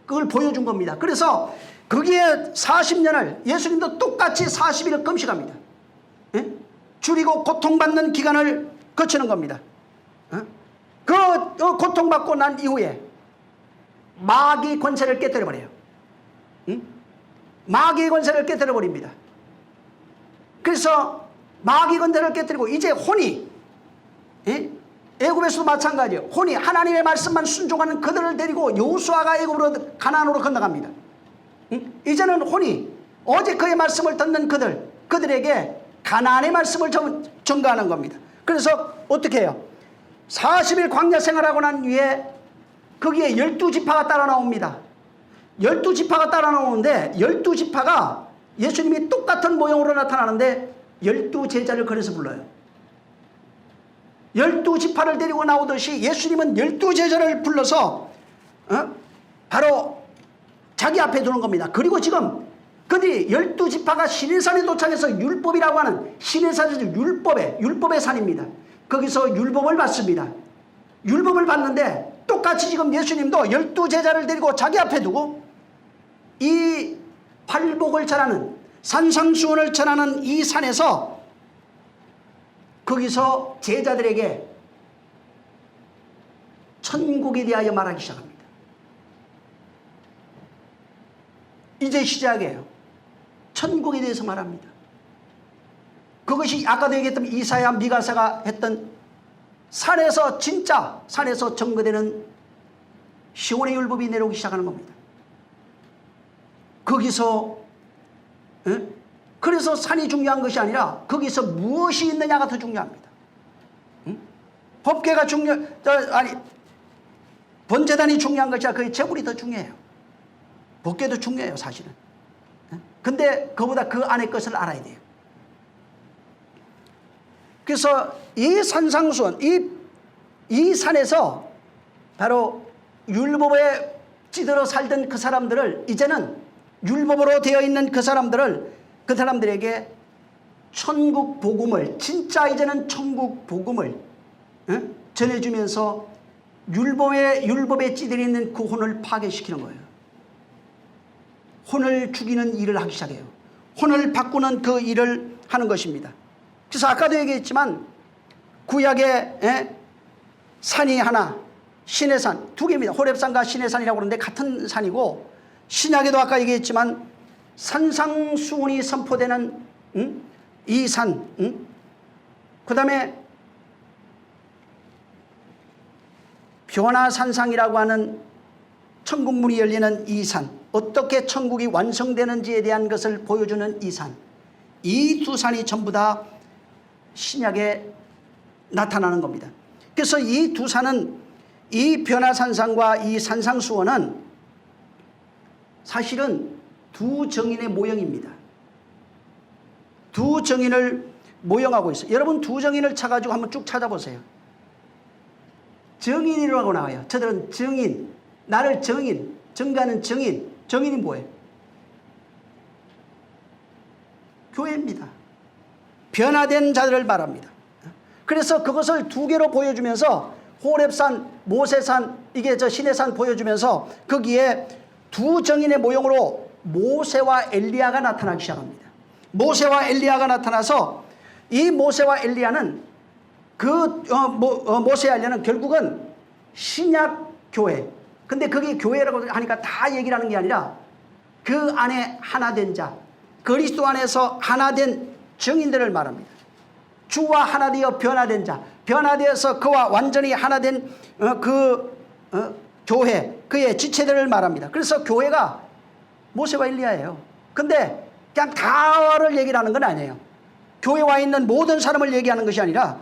그걸 보여준 겁니다. 그래서 거기에 40년을 예수님도 똑같이 40일을 금식합니다. 예? 줄이고 고통받는 기간을 거치는 겁니다. 그 고통받고 난 이후에 마귀 권세를 깨뜨려버려요. 마귀의 권세를 깨뜨려버립니다. 그래서 마귀 권세를 깨뜨리고 이제 혼이, 애굽에서도 마찬가지예요. 혼이 하나님의 말씀만 순종하는 그들을 데리고 여호수아가 애굽으로 가나안으로 건너갑니다. 이제는 혼이 어제 그의 말씀을 듣는 그들에게 가나안의 말씀을 전가하는 겁니다. 그래서 어떻게 해요? 40일 광야 생활하고 난 뒤에 거기에 12지파가 따라 나옵니다. 12지파가 따라 나오는데 12지파가 예수님이 똑같은 모형으로 나타나는데 12제자를 그래서 불러요. 12지파를 데리고 나오듯이 예수님은 12제자를 불러서 바로 자기 앞에 두는 겁니다. 그리고 지금 근데 12지파가 시내산에 도착해서 율법이라고 하는 시내산에서 율법의 산입니다. 거기서 율법을 받습니다. 율법을 받는데 똑같이 지금 예수님도 12제자를 데리고 자기 앞에 두고 이 팔복을 전하는 산상수훈을 전하는 이 산에서 거기서 제자들에게 천국에 대하여 말하기 시작합니다. 이제 시작이에요. 천국에 대해서 말합니다. 그것이 아까도 얘기했던 이사야 미가사가 했던 산에서 진짜 산에서 증거되는 시온의 율법이 내려오기 시작하는 겁니다. 거기서 그래서 산이 중요한 것이 아니라 거기서 무엇이 있느냐가 더 중요합니다. 법궤가 번제단이 중요한 것이 아니라 그 제물이 더 중요해요. 법궤도 중요해요, 사실은. 근데 그보다 그 안의 것을 알아야 돼요. 그래서 이 산상수훈, 이 산에서 바로 율법에 찌들어 살던 그 사람들을 이제는 율법으로 되어 있는 그 사람들에게 천국 복음을, 진짜 이제는 천국 복음을 전해주면서 율법에 찌들어 있는 그 혼을 파괴시키는 거예요. 혼을 죽이는 일을 하기 시작해요. 혼을 바꾸는 그 일을 하는 것입니다. 그래서 아까도 얘기했지만 구약에 산이 하나, 시내산 두 개입니다. 호렙산과 시내산이라고 그러는데 같은 산이고, 신약에도 아까 얘기했지만 산상수훈이 선포되는 이 산, 그 다음에 변화산상이라고 하는 천국문이 열리는 이 산, 어떻게 천국이 완성되는지에 대한 것을 보여주는 이 산, 이 두 산이 전부 다 신약에 나타나는 겁니다. 그래서 이 두 산은, 이 변화산상과 이 산상수훈은 사실은 두 정인의 모형입니다. 두 정인을 모형하고 있어요. 여러분 두 정인을 쳐가지고 한번 쭉 찾아보세요. 정인이라고 나와요. 저들은 정인, 나를 정가는 정인. 정인이 뭐예요? 교회입니다. 변화된 자들을 말합니다. 그래서 그것을 두 개로 보여주면서 호렙산, 모세산, 이게 저 시내산 보여주면서 거기에 두 정인의 모형으로 모세와 엘리야가 나타나기 시작합니다. 모세와 엘리야가 나타나서 이 모세와 엘리야는 모세와 엘리야는 결국은 신약 교회. 근데 그게 교회라고 하니까 다 얘기를 하는 게 아니라 그 안에 하나 된 자, 그리스도 안에서 하나 된 정인들을 말합니다. 주와 하나 되어 변화된 자, 변화되어서 그와 완전히 하나 된 교회, 그의 지체들을 말합니다. 그래서 교회가 모세와 엘리야예요. 근데 그냥 다를 얘기를 하는 건 아니에요. 교회에 와 있는 모든 사람을 얘기하는 것이 아니라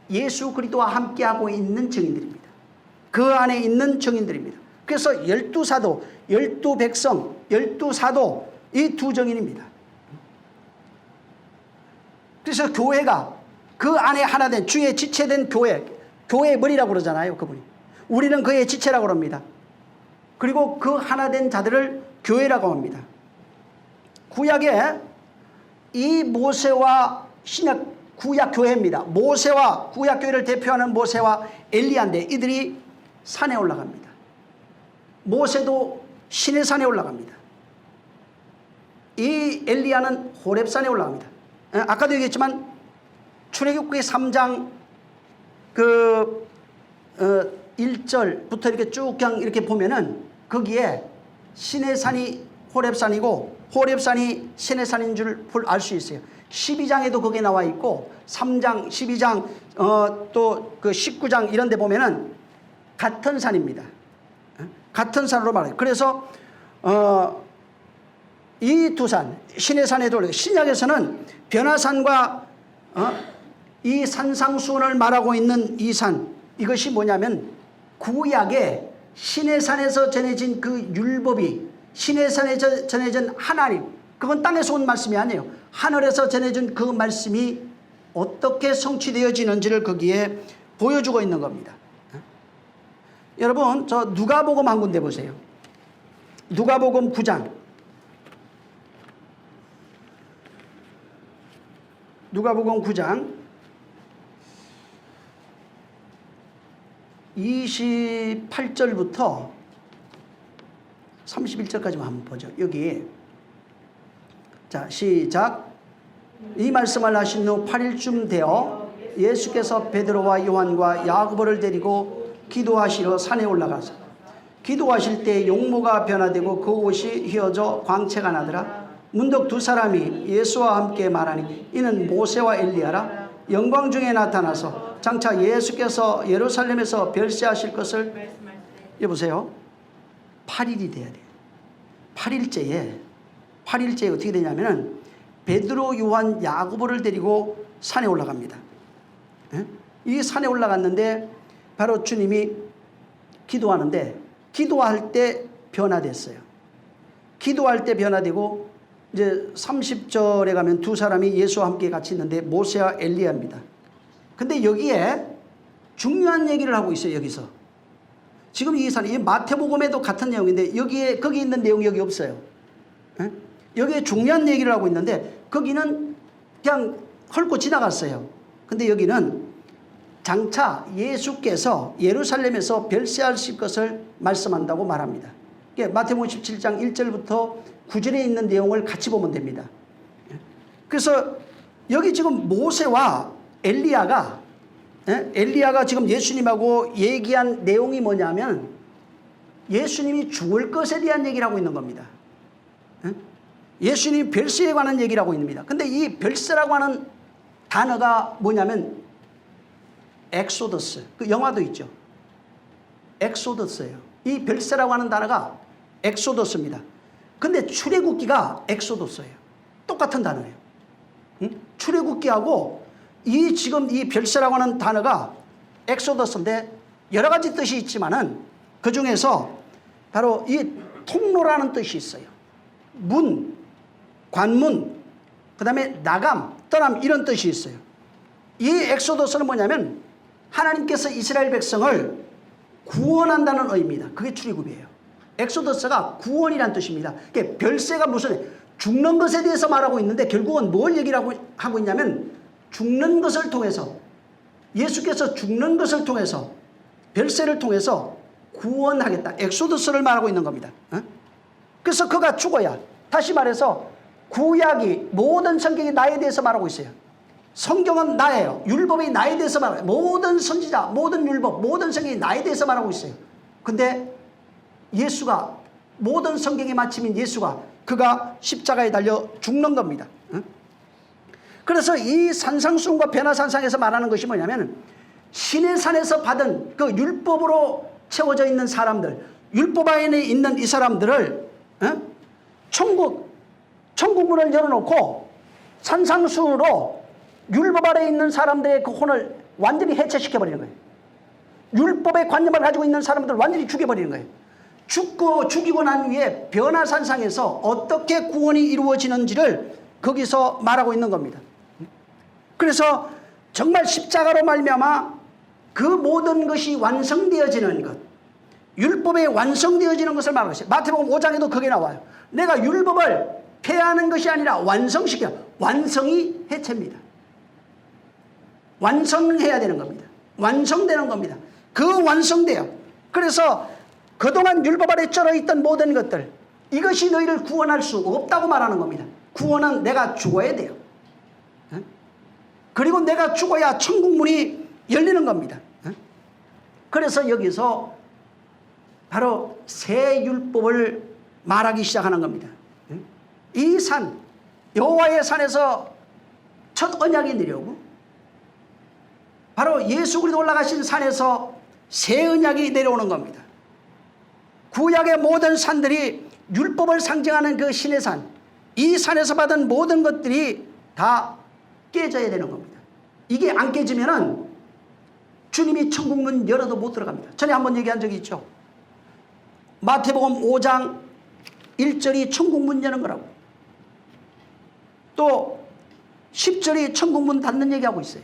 예수 그리스도와 함께하고 있는 증인들입니다. 그 안에 있는 증인들입니다. 그래서 12사도, 12백성, 12사도, 이 두 정인입니다. 그래서 교회가 그 안에 하나 된 주의 지체된 교회의 머리라고 그러잖아요. 그분이. 우리는 그의 지체라고 합니다. 그리고 그 하나 된 자들을 교회라고 합니다. 구약에 이 모세와 신약 구약 교회입니다. 모세와 구약 교회를 대표하는 모세와 엘리야인데 이들이 산에 올라갑니다. 모세도 시내산에 올라갑니다. 이 엘리야는 호렙산에 올라갑니다. 아까도 얘기했지만 출애굽기 3장 1절부터 이렇게 쭉 그냥 이렇게 보면은 거기에 시내산이 호렙산이고 호렙산이 시내산인 줄 알 수 있어요. 12장에도 그게 나와 있고 3장, 12장 또 그 19장 이런 데 보면은 같은 산입니다. 같은 산으로 말해요. 그래서 이 두 산, 시내산에도 신약에서는 변화산과 이 산상수훈을 말하고 있는 이 산, 이것이 뭐냐면 구약에 시내산에서 전해진 그 율법이 시내산에 전해진 하나님, 그건 땅에서 온 말씀이 아니에요. 하늘에서 전해진 그 말씀이 어떻게 성취되어지는지를 거기에 보여주고 있는 겁니다. 여러분 저 누가복음 한 군데 보세요. 누가복음 9장. 누가복음 9장 28절부터 31절까지만 한번 보죠. 여기 자 시작. 이 말씀을 하신 후 8일쯤 되어 예수께서 베드로와 요한과 야고보를 데리고 기도하시러 산에 올라가서 기도하실 때 용모가 변화되고 그 옷이 휘어져 광채가 나더라. 문득 두 사람이 예수와 함께 말하니 이는 모세와 엘리야라. 영광 중에 나타나서 장차 예수께서 예루살렘에서 별세하실 것을 여보세요. 8일이 돼야 돼요. 8일째에 어떻게 되냐면은 베드로, 요한, 야고보를 데리고 산에 올라갑니다. 이 산에 올라갔는데 바로 주님이 기도하는데 기도할 때 변화됐어요. 기도할 때 변화되고 이제 30절에 가면 두 사람이 예수와 함께 같이 있는데 모세와 엘리야입니다. 근데 여기에 중요한 얘기를 하고 있어요. 여기서 지금 이 사람, 이 마태복음에도 같은 내용인데 거기 있는 내용이 여기 없어요. 여기에 중요한 얘기를 하고 있는데 거기는 그냥 헐고 지나갔어요. 근데 여기는 장차 예수께서 예루살렘에서 별세하실 것을 말씀한다고 말합니다. 마태복음 17장 1절부터 9절에 있는 내용을 같이 보면 됩니다. 그래서 여기 지금 모세와 엘리야가 지금 예수님하고 얘기한 내용이 뭐냐면 예수님이 죽을 것에 대한 얘기를 하고 있는 겁니다. 예수님이 별세에 관한 얘기를 하고 있습니다. 근데 이 별세라고 하는 단어가 뭐냐면 엑소더스, 그 영화도 있죠. 엑소더스예요. 이 별세라고 하는 단어가 엑소더스입니다. 근데 출애굽기가 엑소더스예요. 똑같은 단어예요. 출애굽기하고 지금 이 별세라고 하는 단어가 엑소더스인데 여러 가지 뜻이 있지만은 그 중에서 바로 이 통로라는 뜻이 있어요. 문, 관문, 그 다음에 나감, 떠남 이런 뜻이 있어요. 이 엑소더스는 뭐냐면 하나님께서 이스라엘 백성을 구원한다는 의미입니다. 그게 출애굽이에요. 엑소더스가 구원이란 뜻입니다. 별세가 무슨 죽는 것에 대해서 말하고 있는데 결국은 뭘 얘기를 하고 있냐면 죽는 것을 통해서 예수께서 죽는 것을 통해서 별세를 통해서 구원하겠다. 엑소더스를 말하고 있는 겁니다. 그래서 그가 죽어야 다시 말해서 구약이 모든 성경이 나에 대해서 말하고 있어요. 성경은 나예요. 율법이 나에 대해서 말해요. 모든 선지자, 모든 율법, 모든 성경이 나에 대해서 말하고 있어요. 근데 예수가 모든 성경의 마침인 예수가 그가 십자가에 달려 죽는 겁니다. 그래서 이 산상수훈과 변화산상에서 말하는 것이 뭐냐면 신의 산에서 받은 그 율법으로 채워져 있는 사람들, 율법 안에 있는 이 사람들을 천국문을 열어놓고 산상수훈으로 율법 아래에 있는 사람들의 그 혼을 완전히 해체시켜버리는 거예요. 율법의 관념을 가지고 있는 사람들을 완전히 죽여버리는 거예요. 죽이고 난 후에 변화산상에서 어떻게 구원이 이루어지는지를 거기서 말하고 있는 겁니다. 그래서 정말 십자가로 말미암아 그 모든 것이 완성되어지는 것, 율법에 완성되어지는 것을 말하고 있어요. 마태복음 5장에도 그게 나와요. 내가 율법을 폐하는 것이 아니라 완성시켜. 완성이 해체입니다. 완성해야 되는 겁니다. 완성되는 겁니다. 그 완성돼요. 그래서 그동안 율법 아래 쩔어있던 모든 것들, 이것이 너희를 구원할 수 없다고 말하는 겁니다. 구원은 내가 죽어야 돼요. 그리고 내가 죽어야 천국문이 열리는 겁니다. 그래서 여기서 바로 새 율법을 말하기 시작하는 겁니다. 이 산, 여호와의 산에서 첫 언약이 내려오고 바로 예수 그리스도 올라가신 산에서 새 언약이 내려오는 겁니다. 구약의 모든 산들이 율법을 상징하는 그 신의 산, 이 산에서 받은 모든 것들이 다 깨져야 되는 겁니다. 이게 안 깨지면은 주님이 천국문 열어도 못 들어갑니다. 전에 한번 얘기한 적이 있죠. 마태복음 5장 1절이 천국문 여는 거라고. 또 10절이 천국문 닫는 얘기하고 있어요.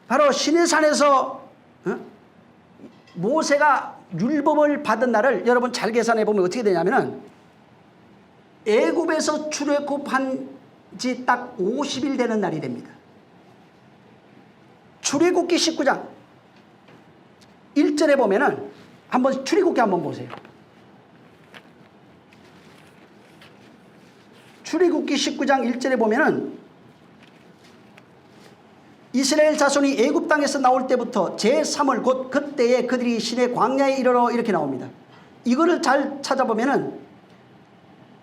바로 신의 산에서 모세가 율법을 받은 날을 여러분 잘 계산해 보면 어떻게 되냐면은 애굽에서 출애굽한 지 딱 50일 되는 날이 됩니다. 출애굽기 19장 1절에 보면은 한번 출애굽기 한번 보세요. 출애굽기 19장 1절에 보면은 이스라엘 자손이 애굽 땅에서 나올 때부터 제3월 곧 그때에 그들이 신의 광야에 이르러 이렇게 나옵니다. 이거를 잘 찾아보면은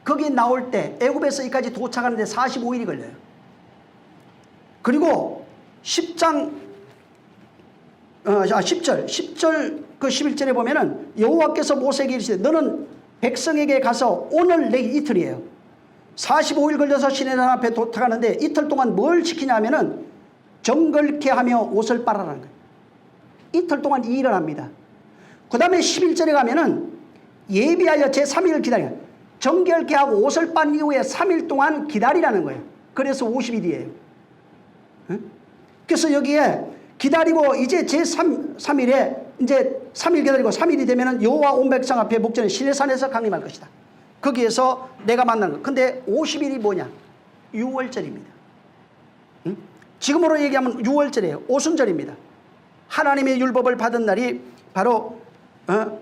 거기 나올 때 애굽에서 여기까지 도착하는데 45일이 걸려요. 그리고 10절 그 11절에 보면은 여호와께서 모세에게 이르시되 너는 백성에게 가서 오늘 내일 이틀이에요. 45일 걸려서 신의 산 앞에 도착하는데 이틀 동안 뭘 지키냐면은 정결케 하며 옷을 빨아라는 거예요. 이틀 동안 이 일을 합니다. 그 다음에 11절에 가면은 예비하여 제3일을 기다려 정결케 하고 옷을 빤 이후에 3일 동안 기다리라는 거예요. 그래서 50일이에요. 그래서 여기에 기다리고 이제 제3일에 이제 3일 기다리고 3일이 되면은 여호와 온 백성 앞에 목전에 시내산에서 강림할 것이다. 거기에서 내가 만난 것. 근데 50일이 뭐냐? 6월절입니다. 지금으로 얘기하면 6월절이에요. 오순절입니다. 하나님의 율법을 받은 날이 바로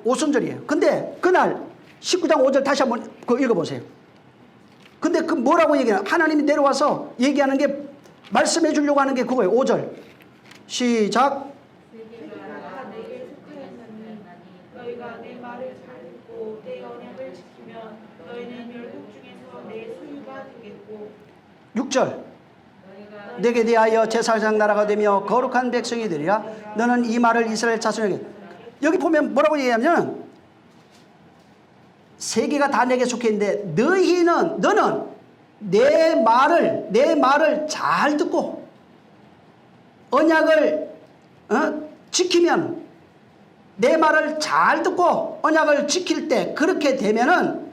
오순절이에요. 근데 그날 19장 5절 다시 한번 읽어보세요. 근데 그 뭐라고 얘기하냐? 하나님이 내려와서 얘기하는 게 말씀해 주려고 하는 게 그거예요. 5절 시작.
내가 내게 속하였나니 너희가 내 말을 잘 듣고 내 언약을 지키면 너희는 열국 중에서 내 소유가 되겠고
6절 내게 대하여 제사장 나라가 되며 거룩한 백성이 되리라. 너는 이 말을 이스라엘 자손에게. 여기 보면 뭐라고 얘기하면 세계가 다 내게 속해 있는데 너는 내 말을 잘 듣고 언약을 지키면 내 말을 잘 듣고 언약을 지킬 때 그렇게 되면은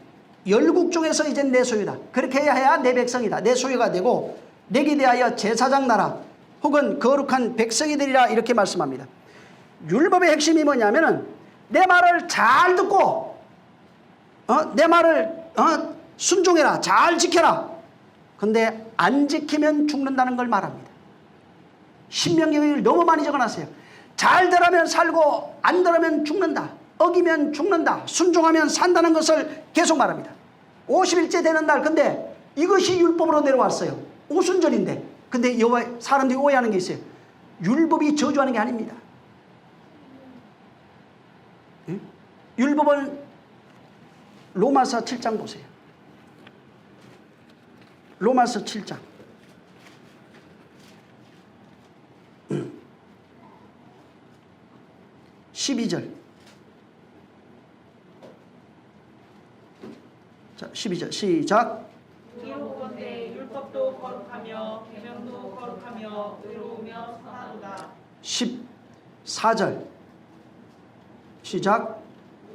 열국 중에서 이제 내 소유다. 그렇게 해야 내 백성이다. 내 소유가 되고 내게 대하여 제사장 나라 혹은 거룩한 백성이 되리라 이렇게 말씀합니다. 율법의 핵심이 뭐냐면은 내 말을 잘 듣고 내 말을 순종해라. 잘 지켜라. 근데 안 지키면 죽는다는 걸 말합니다. 신명기를 너무 많이 적어놨어요. 잘 들으면 살고 안 들으면 죽는다. 어기면 죽는다. 순종하면 산다는 것을 계속 말합니다. 50일째 되는 날 근데 이것이 율법으로 내려왔어요. 오순절인데 근데 사람들이 오해하는 게 있어요. 율법이 저주하는 게 아닙니다. 응? 율법은 로마서 7장 보세요. 로마서 7장 12절. 자, 12절 시작.
이로건대 율법도 거룩하며 계명도 거룩하며 의로우며 선하도다.
14절 시작.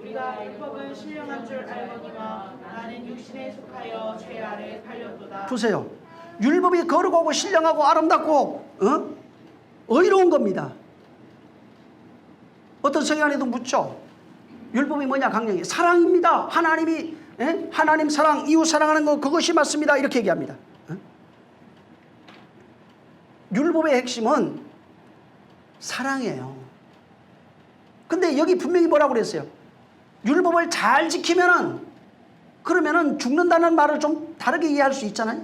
우리가 율법은 신령한 줄 알거니와 나는 육신에 속하여 죄 아래 팔렸도다.
보세요. 율법이 거룩하고 신령하고 아름답고 의로운 겁니다. 어떤 성경에도 묻죠. 율법이 뭐냐 강령이 사랑입니다. 하나님 사랑 이웃 사랑하는 거 그것이 맞습니다. 이렇게 얘기합니다. 율법의 핵심은 사랑이에요. 근데 여기 분명히 뭐라고 그랬어요? 율법을 잘 지키면은 그러면은 죽는다는 말을 좀 다르게 이해할 수 있잖아요.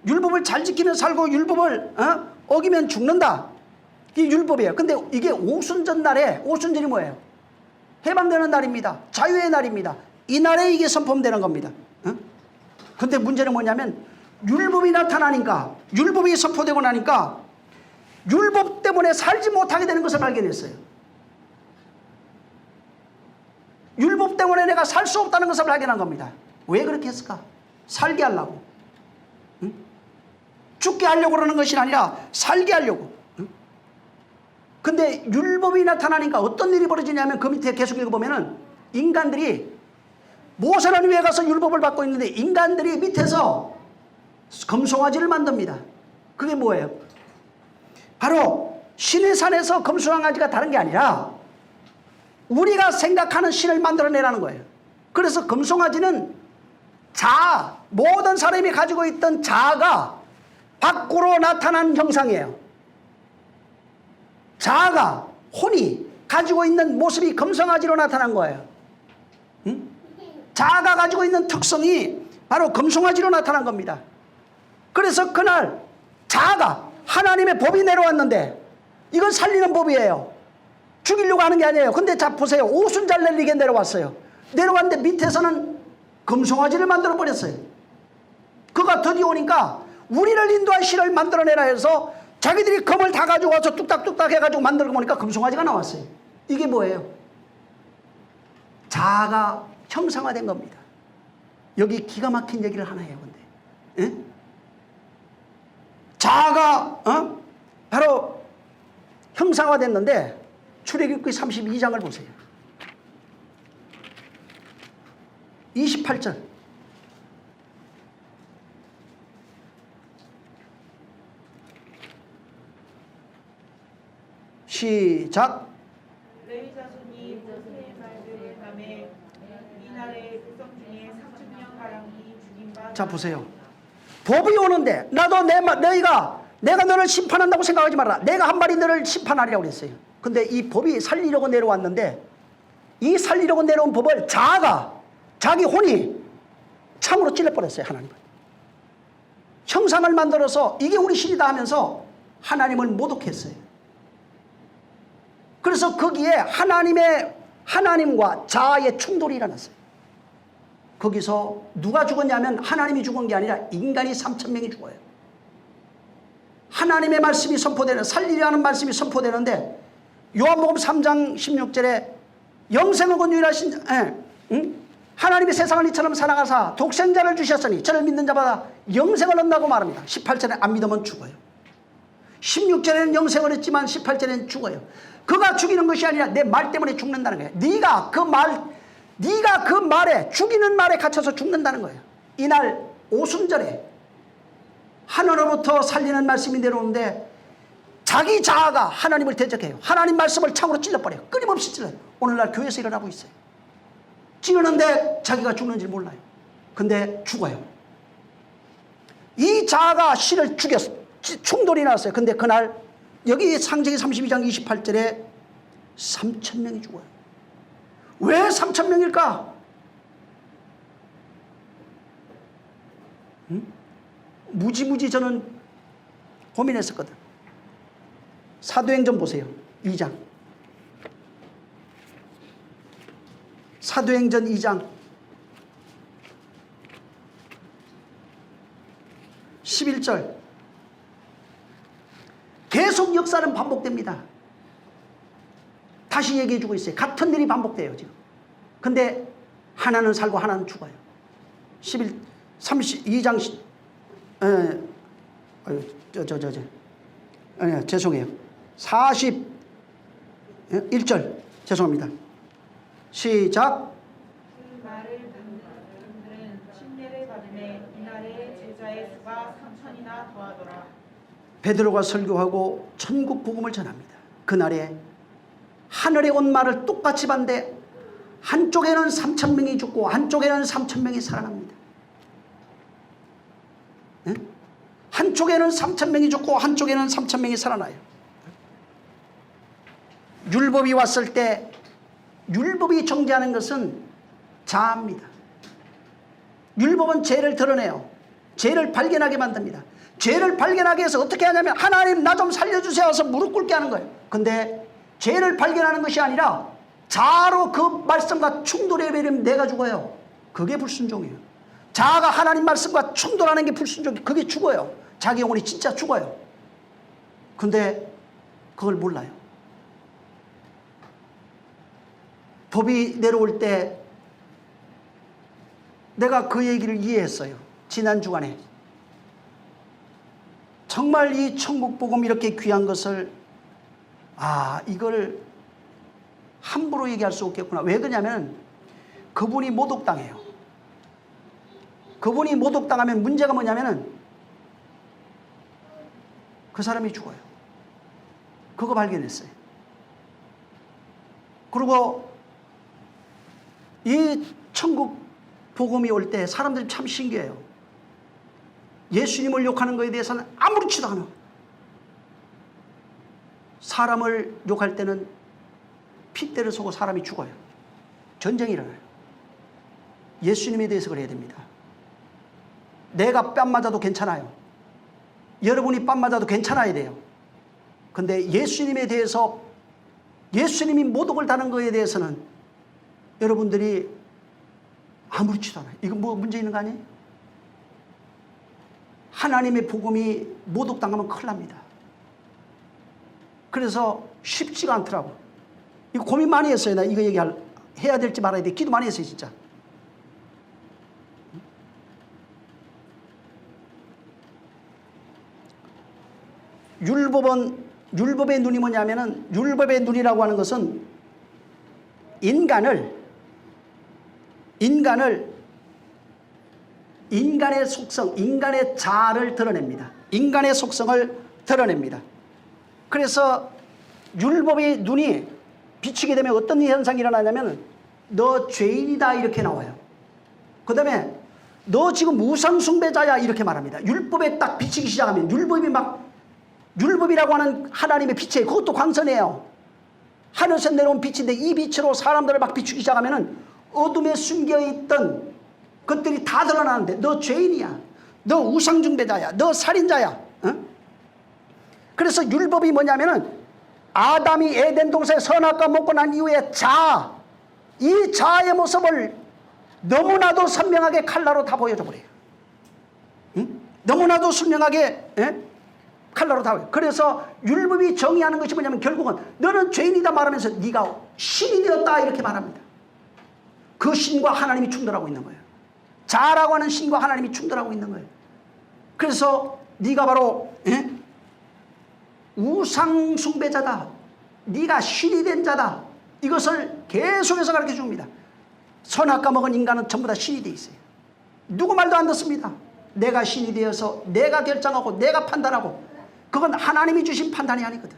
율법을 잘 지키면 살고 율법을 어기면 죽는다. 이게 율법이에요. 근데 이게 오순절 날에 오순절이 뭐예요? 해방되는 날입니다. 자유의 날입니다. 이 날에 이게 선포되는 겁니다. 근데 문제는 뭐냐면 율법이 나타나니까 율법이 선포되고 나니까 율법 때문에 살지 못하게 되는 것을 발견했어요. 율법 때문에 내가 살 수 없다는 것을 발견한 겁니다. 왜 그렇게 했을까? 살게 하려고. 죽게 하려고 그러는 것이 아니라 살게 하려고. 근데 율법이 나타나니까 어떤 일이 벌어지냐면 그 밑에 계속 읽어보면은 인간들이 모세는 위에 가서 율법을 받고 있는데 인간들이 밑에서 금송아지를 만듭니다. 그게 뭐예요? 바로 신의 산에서 금송아지가 다른 게 아니라 우리가 생각하는 신을 만들어내라는 거예요. 그래서 금송아지는
모든 사람이 가지고 있던 자아가 밖으로 나타난 형상이에요. 자아가, 혼이 가지고 있는 모습이 금송아지로 나타난 거예요. 응? 자아가 가지고 있는 특성이 바로 금송아지로 나타난 겁니다. 그래서 그날 자아가, 하나님의 법이 내려왔는데 이건 살리는 법이에요. 죽이려고 하는 게 아니에요. 근데 자 보세요. 오순절 내리게 내려왔어요. 내려왔는데 밑에서는 금송아지를 만들어 버렸어요. 그가 드디어 오니까 우리를 인도할 신을 만들어내라 해서 자기들이 금을 다 가지고 와서 뚝딱뚝딱 해가지고 만들고 보니까 금송아지가 나왔어요. 이게 뭐예요? 자아가 형상화된 겁니다. 여기 기가 막힌 얘기를 하나 해요. 근데 에? 자아가 바로 형상화됐는데 출애굽기 32장을 보세요. 28절. 시작.
레위 자손이 모세의 말들을 밤에 이날의 백성 중에 3,000명 가량이 죽인 바.
자 보세요. 법이 오는데 나도 내가 너를 심판한다고 생각하지 마라. 내가 한 마리 너를 심판하리라고 그랬어요. 근데 이 법이 살리려고 내려왔는데 이 살리려고 내려온 법을 자아가, 자기 혼이 창으로 찔러버렸어요. 하나님은 형상을 만들어서 이게 우리 신이다 하면서 하나님을 모독했어요. 그래서 거기에 하나님과 자아의 충돌이 일어났어요. 거기서 누가 죽었냐면 하나님이 죽은 게 아니라 인간이 3,000명이 죽어요. 하나님의 말씀이 선포되는, 살리려는 말씀이 선포되는데 요한복음 3장 16절에 영생을 건유일하신 하나님이 세상을 이처럼 사랑하사 독생자를 주셨으니 저를 믿는 자마다 영생을 얻는다고 말합니다. 18절에 안 믿으면 죽어요. 16절에는 영생을 얻지만 18절에는 죽어요. 그가 죽이는 것이 아니라 내 말 때문에 죽는다는 거예요. 네가 그 말에, 죽이는 말에 갇혀서 죽는다는 거예요. 이날 오순절에 하늘로부터 살리는 말씀이 내려오는데 자기 자아가 하나님을 대적해요. 하나님 말씀을 창으로 찔러버려요. 끊임없이 찔러요. 오늘날 교회에서 일어나고 있어요. 찌르는데 자기가 죽는지 몰라요. 근데 죽어요. 이 자아가 신을 죽였어요. 충돌이 났어요. 근데 그날 여기 창세기 32장 28절에 3,000명이 죽어요. 왜 3,000명일까? 무지무지 저는 고민했었거든. 사도행전 보세요. 2장. 사도행전 2장 11절. 계속 역사는 반복됩니다. 다시 얘기해주고 있어요. 같은 일이 반복돼요 지금. 근데 하나는 살고 하나는 죽어요. 32장 죄송해요. 41절 죄송합니다. 시작.
그 말을 듣는 사람들은 침례를 받음에 이날의 제자의 수가 3,000이나 더하더라.
베드로가 설교하고 천국 복음을 전합니다. 그날에 하늘에 온 말을 똑같이 봤는데 한쪽에는 3,000명이 죽고 한쪽에는 3,000명이 살아납니다. 네? 한쪽에는 3,000명이 죽고 한쪽에는 3,000명이 살아나요. 율법이 왔을 때 율법이 정죄하는 것은 자아입니다. 율법은 죄를 드러내요. 죄를 발견하게 만듭니다. 죄를 발견하게 해서 어떻게 하냐면 하나님 나 좀 살려주세요 해서 무릎 꿇게 하는 거예요. 근데 죄를 발견하는 것이 아니라 자아로 그 말씀과 충돌해 버리면 내가 죽어요. 그게 불순종이에요. 자아가 하나님 말씀과 충돌하는 게 불순종이에요. 그게 죽어요. 자기 영혼이 진짜 죽어요. 근데 그걸 몰라요. 법이 내려올 때 내가 그 얘기를 이해했어요. 지난 주간에. 정말 이 천국 복음 이렇게 귀한 것을 이걸 함부로 얘기할 수 없겠구나. 왜 그러냐면 그분이 모독당해요. 그분이 모독당하면 문제가 뭐냐면은 그 사람이 죽어요. 그거 발견했어요. 그리고 이 천국 복음이 올 때 사람들이 참 신기해요. 예수님을 욕하는 것에 대해서는 아무렇지도 않아. 사람을 욕할 때는 핏대를 쏘고 사람이 죽어요. 전쟁이 일어나요. 예수님에 대해서 그래야 됩니다. 내가 뺨 맞아도 괜찮아요. 여러분이 뺨 맞아도 괜찮아야 돼요. 근데 예수님에 대해서, 예수님이 모독을 당한 것에 대해서는 여러분들이 아무렇지도 않아요. 이거 뭐 문제 있는 거 아니에요? 하나님의 복음이 모독당하면 큰일 납니다. 그래서 쉽지가 않더라고. 이거 고민 많이 했어요. 나 이거 해야 될지 말아야 돼. 기도 많이 했어요, 진짜. 율법의 눈이 뭐냐면은, 율법의 눈이라고 하는 것은 인간의 속성, 인간의 자아를 드러냅니다. 인간의 속성을 드러냅니다. 그래서 율법의 눈이 비치게 되면 어떤 현상이 일어나냐면, 너 죄인이다 이렇게 나와요. 그 다음에 너 지금 우상숭배자야 이렇게 말합니다. 율법에 딱 비치기 시작하면, 율법이라고 하는 하나님의 빛에, 그것도 광선이에요. 하늘에서 내려온 빛인데 이 빛으로 사람들을 막 비추기 시작하면은 어둠에 숨겨있던 것들이 다 드러나는데, 너 죄인이야, 너 우상숭배자야, 너 살인자야. 그래서 율법이 뭐냐면은, 아담이 에덴 동산에 선악과 먹고 난 이후에 이 자아의 모습을 너무나도 선명하게 칼라로 다 보여줘 버려요. 너무나도 선명하게 칼라로 다 보여요. 그래서 율법이 정의하는 것이 뭐냐면, 결국은 너는 죄인이다 말하면서 네가 신이 되었다 이렇게 말합니다. 그 신과 하나님이 충돌하고 있는 거예요. 자라고 하는 신과 하나님이 충돌하고 있는 거예요. 그래서 네가 바로 우상 숭배자다, 네가 신이 된 자다, 이것을 계속해서 가르쳐 줍니다. 선악과 먹은 인간은 전부 다 신이 돼 있어요. 누구 말도 안 듣습니다. 내가 신이 되어서 내가 결정하고 내가 판단하고, 그건 하나님이 주신 판단이 아니거든.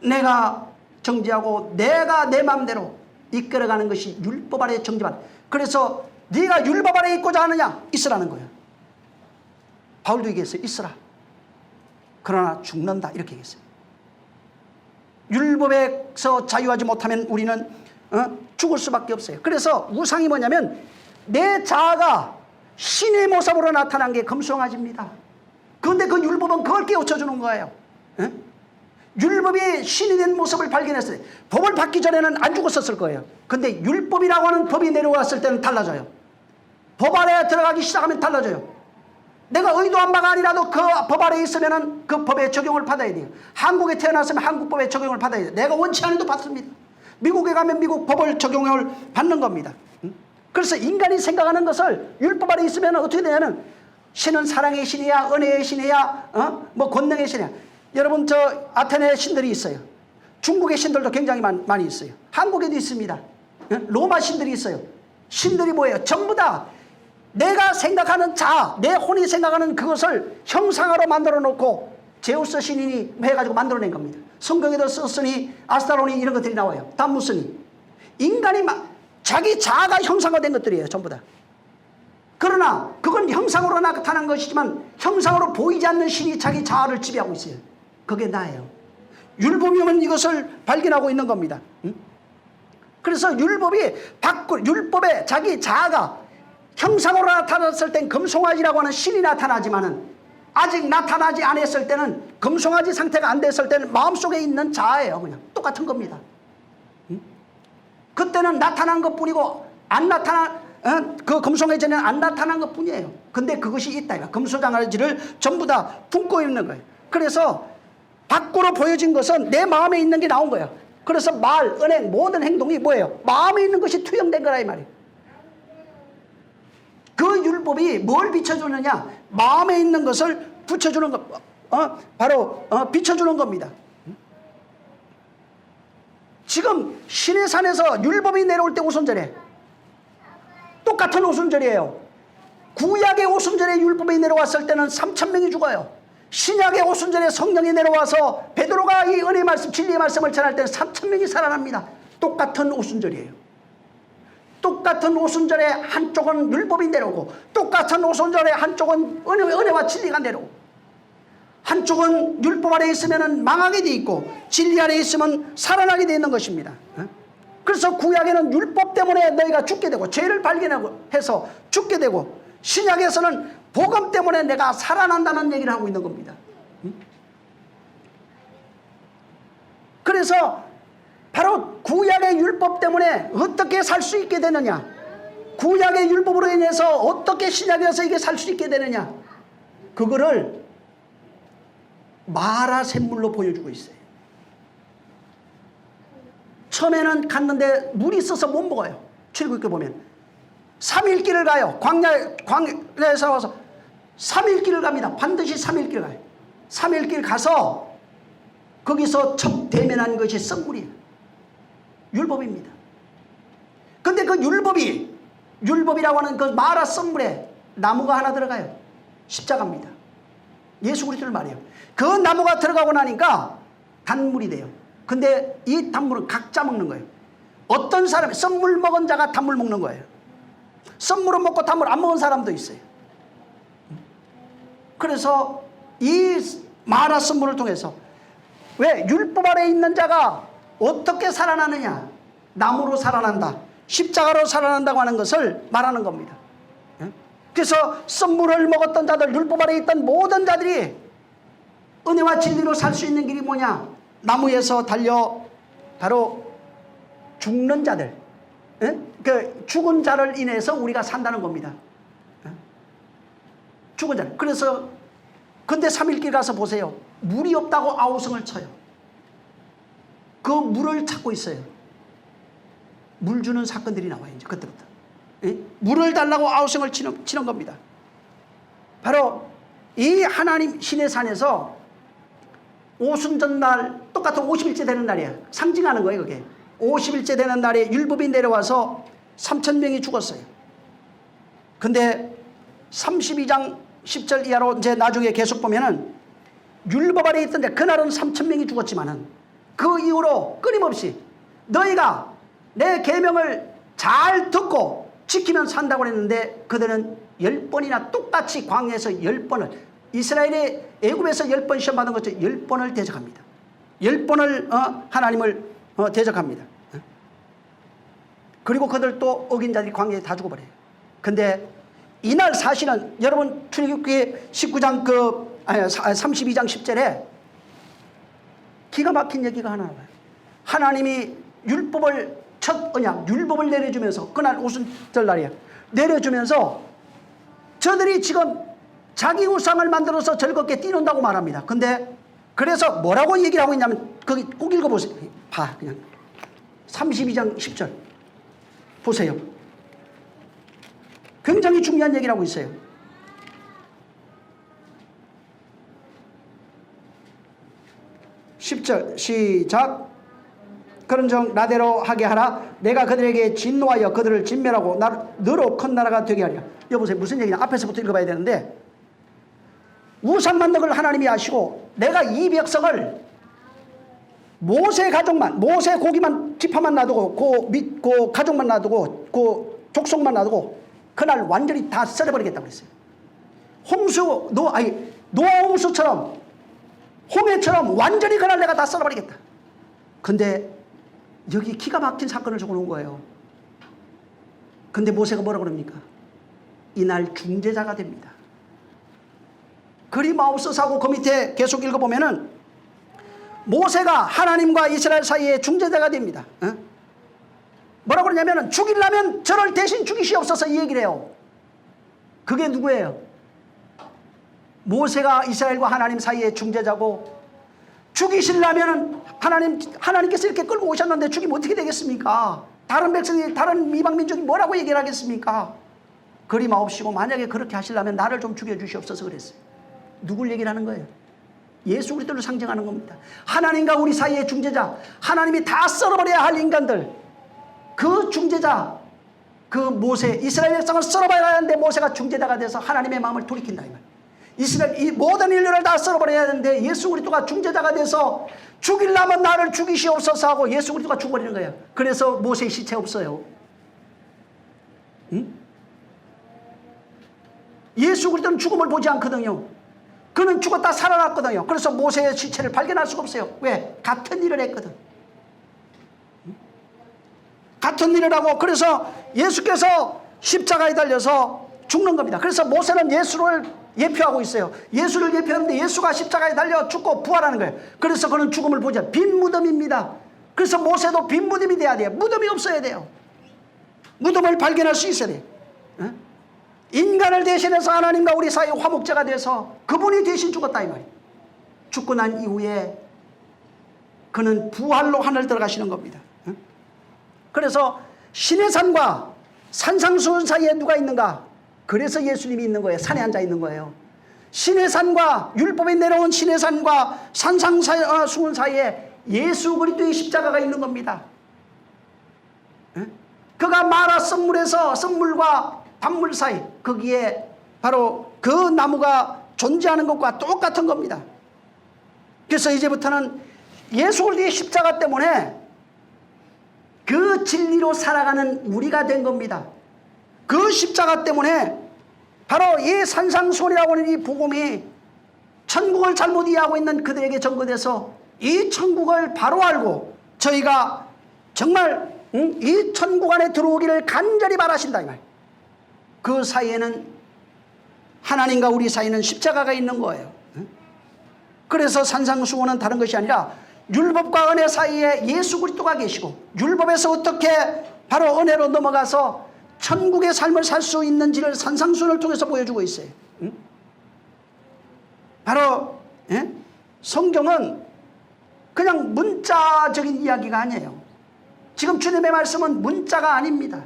내가 정지하고 내가 내 마음대로 이끌어가는 것이 율법 아래 정지만. 그래서 네가 율법 아래 있고자 하느냐, 있으라는 거예요. 바울도 얘기했어요. 있으라. 그러나 죽는다 이렇게 얘기했어요. 율법에서 자유하지 못하면 우리는 죽을 수밖에 없어요. 그래서 우상이 뭐냐면, 내 자아가 신의 모습으로 나타난 게 금송아지입니다. 그런데 그 율법은 그걸 깨우쳐주는 거예요. 율법이 신이 된 모습을 발견했어요. 법을 받기 전에는 안 죽었었을 거예요. 근데 율법이라고 하는 법이 내려왔을 때는 달라져요. 법 아래에 들어가기 시작하면 달라져요. 내가 의도한 바가 아니라도 그 법 아래에 있으면 그 법의 적용을 받아야 돼요. 한국에 태어났으면 한국법의 적용을 받아야 돼요. 내가 원치 않아도 받습니다. 미국에 가면 미국 법을 적용을 받는 겁니다. 그래서 인간이 생각하는 것을 율법 아래에 있으면 어떻게 되냐면, 신은 사랑의 신이야, 은혜의 신이야, 뭐 권능의 신이야. 여러분, 저 아테네 신들이 있어요. 중국의 신들도 굉장히 많이 있어요. 한국에도 있습니다. 로마 신들이 있어요. 신들이 뭐예요? 전부 다 내가 생각하는 자아, 내 혼이 생각하는 그것을 형상화로 만들어 놓고 제우스 신인이 해가지고 만들어낸 겁니다. 성경에도 썼으니 아스타로니 이런 것들이 나와요. 담무스니. 인간이 자기 자아가 형상화된 것들이에요. 전부 다. 그러나 그건 형상으로 나타난 것이지만, 형상으로 보이지 않는 신이 자기 자아를 지배하고 있어요. 그게 나예요. 율법이면 이것을 발견하고 있는 겁니다. 그래서 율법에 자기 자아가 형상으로 나타났을 땐 금송아지라고 하는 신이 나타나지만은, 아직 나타나지 않았을 때는, 금송아지 상태가 안 됐을 때는 마음속에 있는 자아예요. 그냥 똑같은 겁니다. 그때는 나타난 것 뿐이고, 그 금송아지는 안 나타난 것 뿐이에요. 근데 그것이 있다. 금송아지를 전부 다 품고 있는 거예요. 그래서 밖으로 보여진 것은 내 마음에 있는 게 나온 거예요. 그래서 말, 은행, 모든 행동이 뭐예요? 마음에 있는 것이 투영된 거라 이 말이에요. 그 율법이 뭘 비춰주느냐? 마음에 있는 것을 붙여주는 것, 바로 비춰주는 겁니다. 지금 신의 산에서 율법이 내려올 때 오순절에 똑같은 오순절이에요. 구약의 오순절에 율법이 내려왔을 때는 3,000명이 죽어요. 신약의 오순절에 성령이 내려와서 베드로가 이 은혜의 말씀, 진리의 말씀을 전할 때는 3,000명이 살아납니다. 똑같은 오순절이에요. 똑같은 오순절에 한쪽은 율법이 내려오고 똑같은 오순절에 한쪽은 은혜와 진리가 내려오고 한쪽은 율법 아래 있으면 망하게 돼 있고 진리 아래 있으면 살아나게 돼 있는 것입니다. 그래서 구약에는 율법 때문에 너희가 죽게 되고 죄를 발견하고 해서 죽게 되고 신약에서는 복음 때문에 내가 살아난다는 얘기를 하고 있는 겁니다. 그래서 바로 구약의 율법 때문에 어떻게 살 수 있게 되느냐, 구약의 율법으로 인해서 어떻게 신약에서 이게 살 수 있게 되느냐, 그거를 마라 샘물로 보여주고 있어요. 처음에는 갔는데 물이 있어서 못 먹어요. 출애굽기 보면 3일 길을 가요. 광야에서 와서 3일 길을 갑니다. 반드시 3일 길 가요. 3일 길 가서 거기서 첫 대면한 것이 썩물이에요. 율법입니다. 근데 그 율법이라고 하는 그 마라 썩물에 나무가 하나 들어가요. 십자가입니다. 예수 그리스도를 말해요. 그 나무가 들어가고 나니까 단물이 돼요. 근데 이 단물은 각자 먹는 거예요. 어떤 사람이 썩물 먹은 자가 단물 먹는 거예요. 썩물은 먹고 단물 안 먹은 사람도 있어요. 그래서 이 마라 썩물을 통해서 왜 율법 아래 있는 자가 어떻게 살아나느냐, 나무로 살아난다, 십자가로 살아난다고 하는 것을 말하는 겁니다. 그래서 썩물을 먹었던 자들, 율법 아래 있던 모든 자들이 은혜와 진리로 살 수 있는 길이 뭐냐, 나무에서 달려 바로 죽는 자들, 그 죽은 자를 인해서 우리가 산다는 겁니다. 죽은 자를. 그래서 근데 3일길 가서 보세요. 물이 없다고 아우성을 쳐요. 그 물을 찾고 있어요. 물 주는 사건들이 나와요. 이제 그때부터 물을 달라고 아우성을 치는 겁니다. 바로 이 하나님 신의 산에서 오순절날, 똑같은 50일째 되는 날이야. 상징하는 거예요. 그게 50일째 되는 날에 율법이 내려와서 3,000명이 죽었어요. 근데 32장 10절 이하로 이제 나중에 계속 보면은 율법 아래 있던데 그날은 3,000명이 죽었지만은 그 이후로 끊임없이 너희가 내 계명을 잘 듣고 지키면 산다고 했는데 그들은 10번이나 똑같이 광야에서 10번을, 이스라엘이 애굽에서 10번 시험 받은 것처럼 10번을 대적합니다. 10번을 하나님을 대적합니다. 그리고 그들 또 어긴 자들이 광야에 다 죽어버려요. 근데 이날 사실은 여러분 출애굽기 19장 32장 10절에 기가 막힌 얘기가 하나 나와요. 하나님이 율법을 첫 언약, 율법을 내려주면서 그날 오순절 날이에요. 내려주면서 저들이 지금 자기 우상을 만들어서 즐겁게 뛰논다고 말합니다. 근데 그래서 뭐라고 얘기를 하고 있냐면 거기 꼭 읽어보세요. 봐, 그냥 32장 10절 보세요. 굉장히 중요한 얘기를 하고 있어요. 10절 시작. 그런즉 나대로 하게 하라. 내가 그들에게 진노하여 그들을 진멸하고 너로 큰 나라가 되게 하리라. 여보세요, 무슨 얘기냐? 앞에서부터 읽어봐야 되는데 우상 만든 걸 하나님이 아시고 내가 이 백성을 모세 가족만, 모세 고기만 지파만 놔두고 그 가족만 놔두고 그 족속만 놔두고 그날 완전히 다 썰어버리겠다고 그랬어요. 노아 홍수처럼 홍해처럼 완전히 그날 내가 다 썰어버리겠다. 근데 여기 기가 막힌 사건을 적어놓은 거예요. 근데 모세가 뭐라고 그럽니까? 이날 중재자가 됩니다. 그리 마옵소서하고 그 밑에 계속 읽어보면은 모세가 하나님과 이스라엘 사이에 중재자가 됩니다. 뭐라고 그러냐면은 죽이려면 저를 대신 죽이시옵소서 이 얘기를 해요. 그게 누구예요? 모세가 이스라엘과 하나님 사이에 중재자고, 죽이시려면 하나님께서 이렇게 끌고 오셨는데 죽이면 어떻게 되겠습니까? 다른 백성이, 다른 이방 민족이 뭐라고 얘기를 하겠습니까? 그리 마옵시고 만약에 그렇게 하시려면 나를 좀 죽여주시옵소서 그랬어요. 누굴 얘기를 하는 거예요? 예수 그리스도를 상징하는 겁니다. 하나님과 우리 사이의 중재자, 하나님이 다 썰어버려야 할 인간들, 그 중재자, 그 모세, 이스라엘 백성을 썰어버려야 하는데 모세가 중재자가 돼서 하나님의 마음을 돌이킨다 이 말. 이스라엘 이 모든 인류를 다 썰어버려야 하는데 예수 그리스도가 중재자가 돼서 죽이려면 나를 죽이시옵소서 하고 예수 그리스도가 죽어버리는 거예요. 그래서 모세의 시체 없어요. 응? 예수 그리스도는 죽음을 보지 않거든요. 그는 죽었다 살아났거든요. 그래서 모세의 시체를 발견할 수가 없어요. 왜? 같은 일을 했거든. 같은 일을 하고, 그래서 예수께서 십자가에 달려서 죽는 겁니다. 그래서 모세는 예수를 예표하고 있어요. 예수를 예표하는데 예수가 십자가에 달려 죽고 부활하는 거예요. 그래서 그는 죽음을 보지 않아요. 빈 무덤입니다. 그래서 모세도 빈 무덤이 돼야 돼요. 무덤이 없어야 돼요. 무덤을 발견할 수 있어야 돼요. 인간을 대신해서 하나님과 우리 사이에 화목제가 돼서 그분이 대신 죽었다 이 말이에요. 죽고 난 이후에 그는 부활로 하늘 들어가시는 겁니다. 그래서 신의 산과 산상수훈 사이에 누가 있는가? 그래서 예수님이 있는 거예요. 산에 앉아 있는 거예요. 신의 산과 율법이 내려온 신의 산과 산상수훈 사이에 예수 그리스도의 십자가가 있는 겁니다. 그가 마라 썩물에서 썩물과 단물 사이, 거기에 바로 그 나무가 존재하는 것과 똑같은 겁니다. 그래서 이제부터는 예수 그리스도의 십자가 때문에 그 진리로 살아가는 우리가 된 겁니다. 그 십자가 때문에 바로 이 산상수훈이라고 하는 이 복음이 천국을 잘못 이해하고 있는 그들에게 전거돼서 이 천국을 바로 알고 저희가 정말 이 천국 안에 들어오기를 간절히 바라신다 이 말. 그 사이에는 하나님과 우리 사이에는 십자가가 있는 거예요. 그래서 산상수훈은 다른 것이 아니라 율법과 은혜 사이에 예수 그리스도가 계시고, 율법에서 어떻게 바로 은혜로 넘어가서 천국의 삶을 살 수 있는지를 산상수훈을 통해서 보여주고 있어요. 바로 성경은 그냥 문자적인 이야기가 아니에요. 지금 주님의 말씀은 문자가 아닙니다.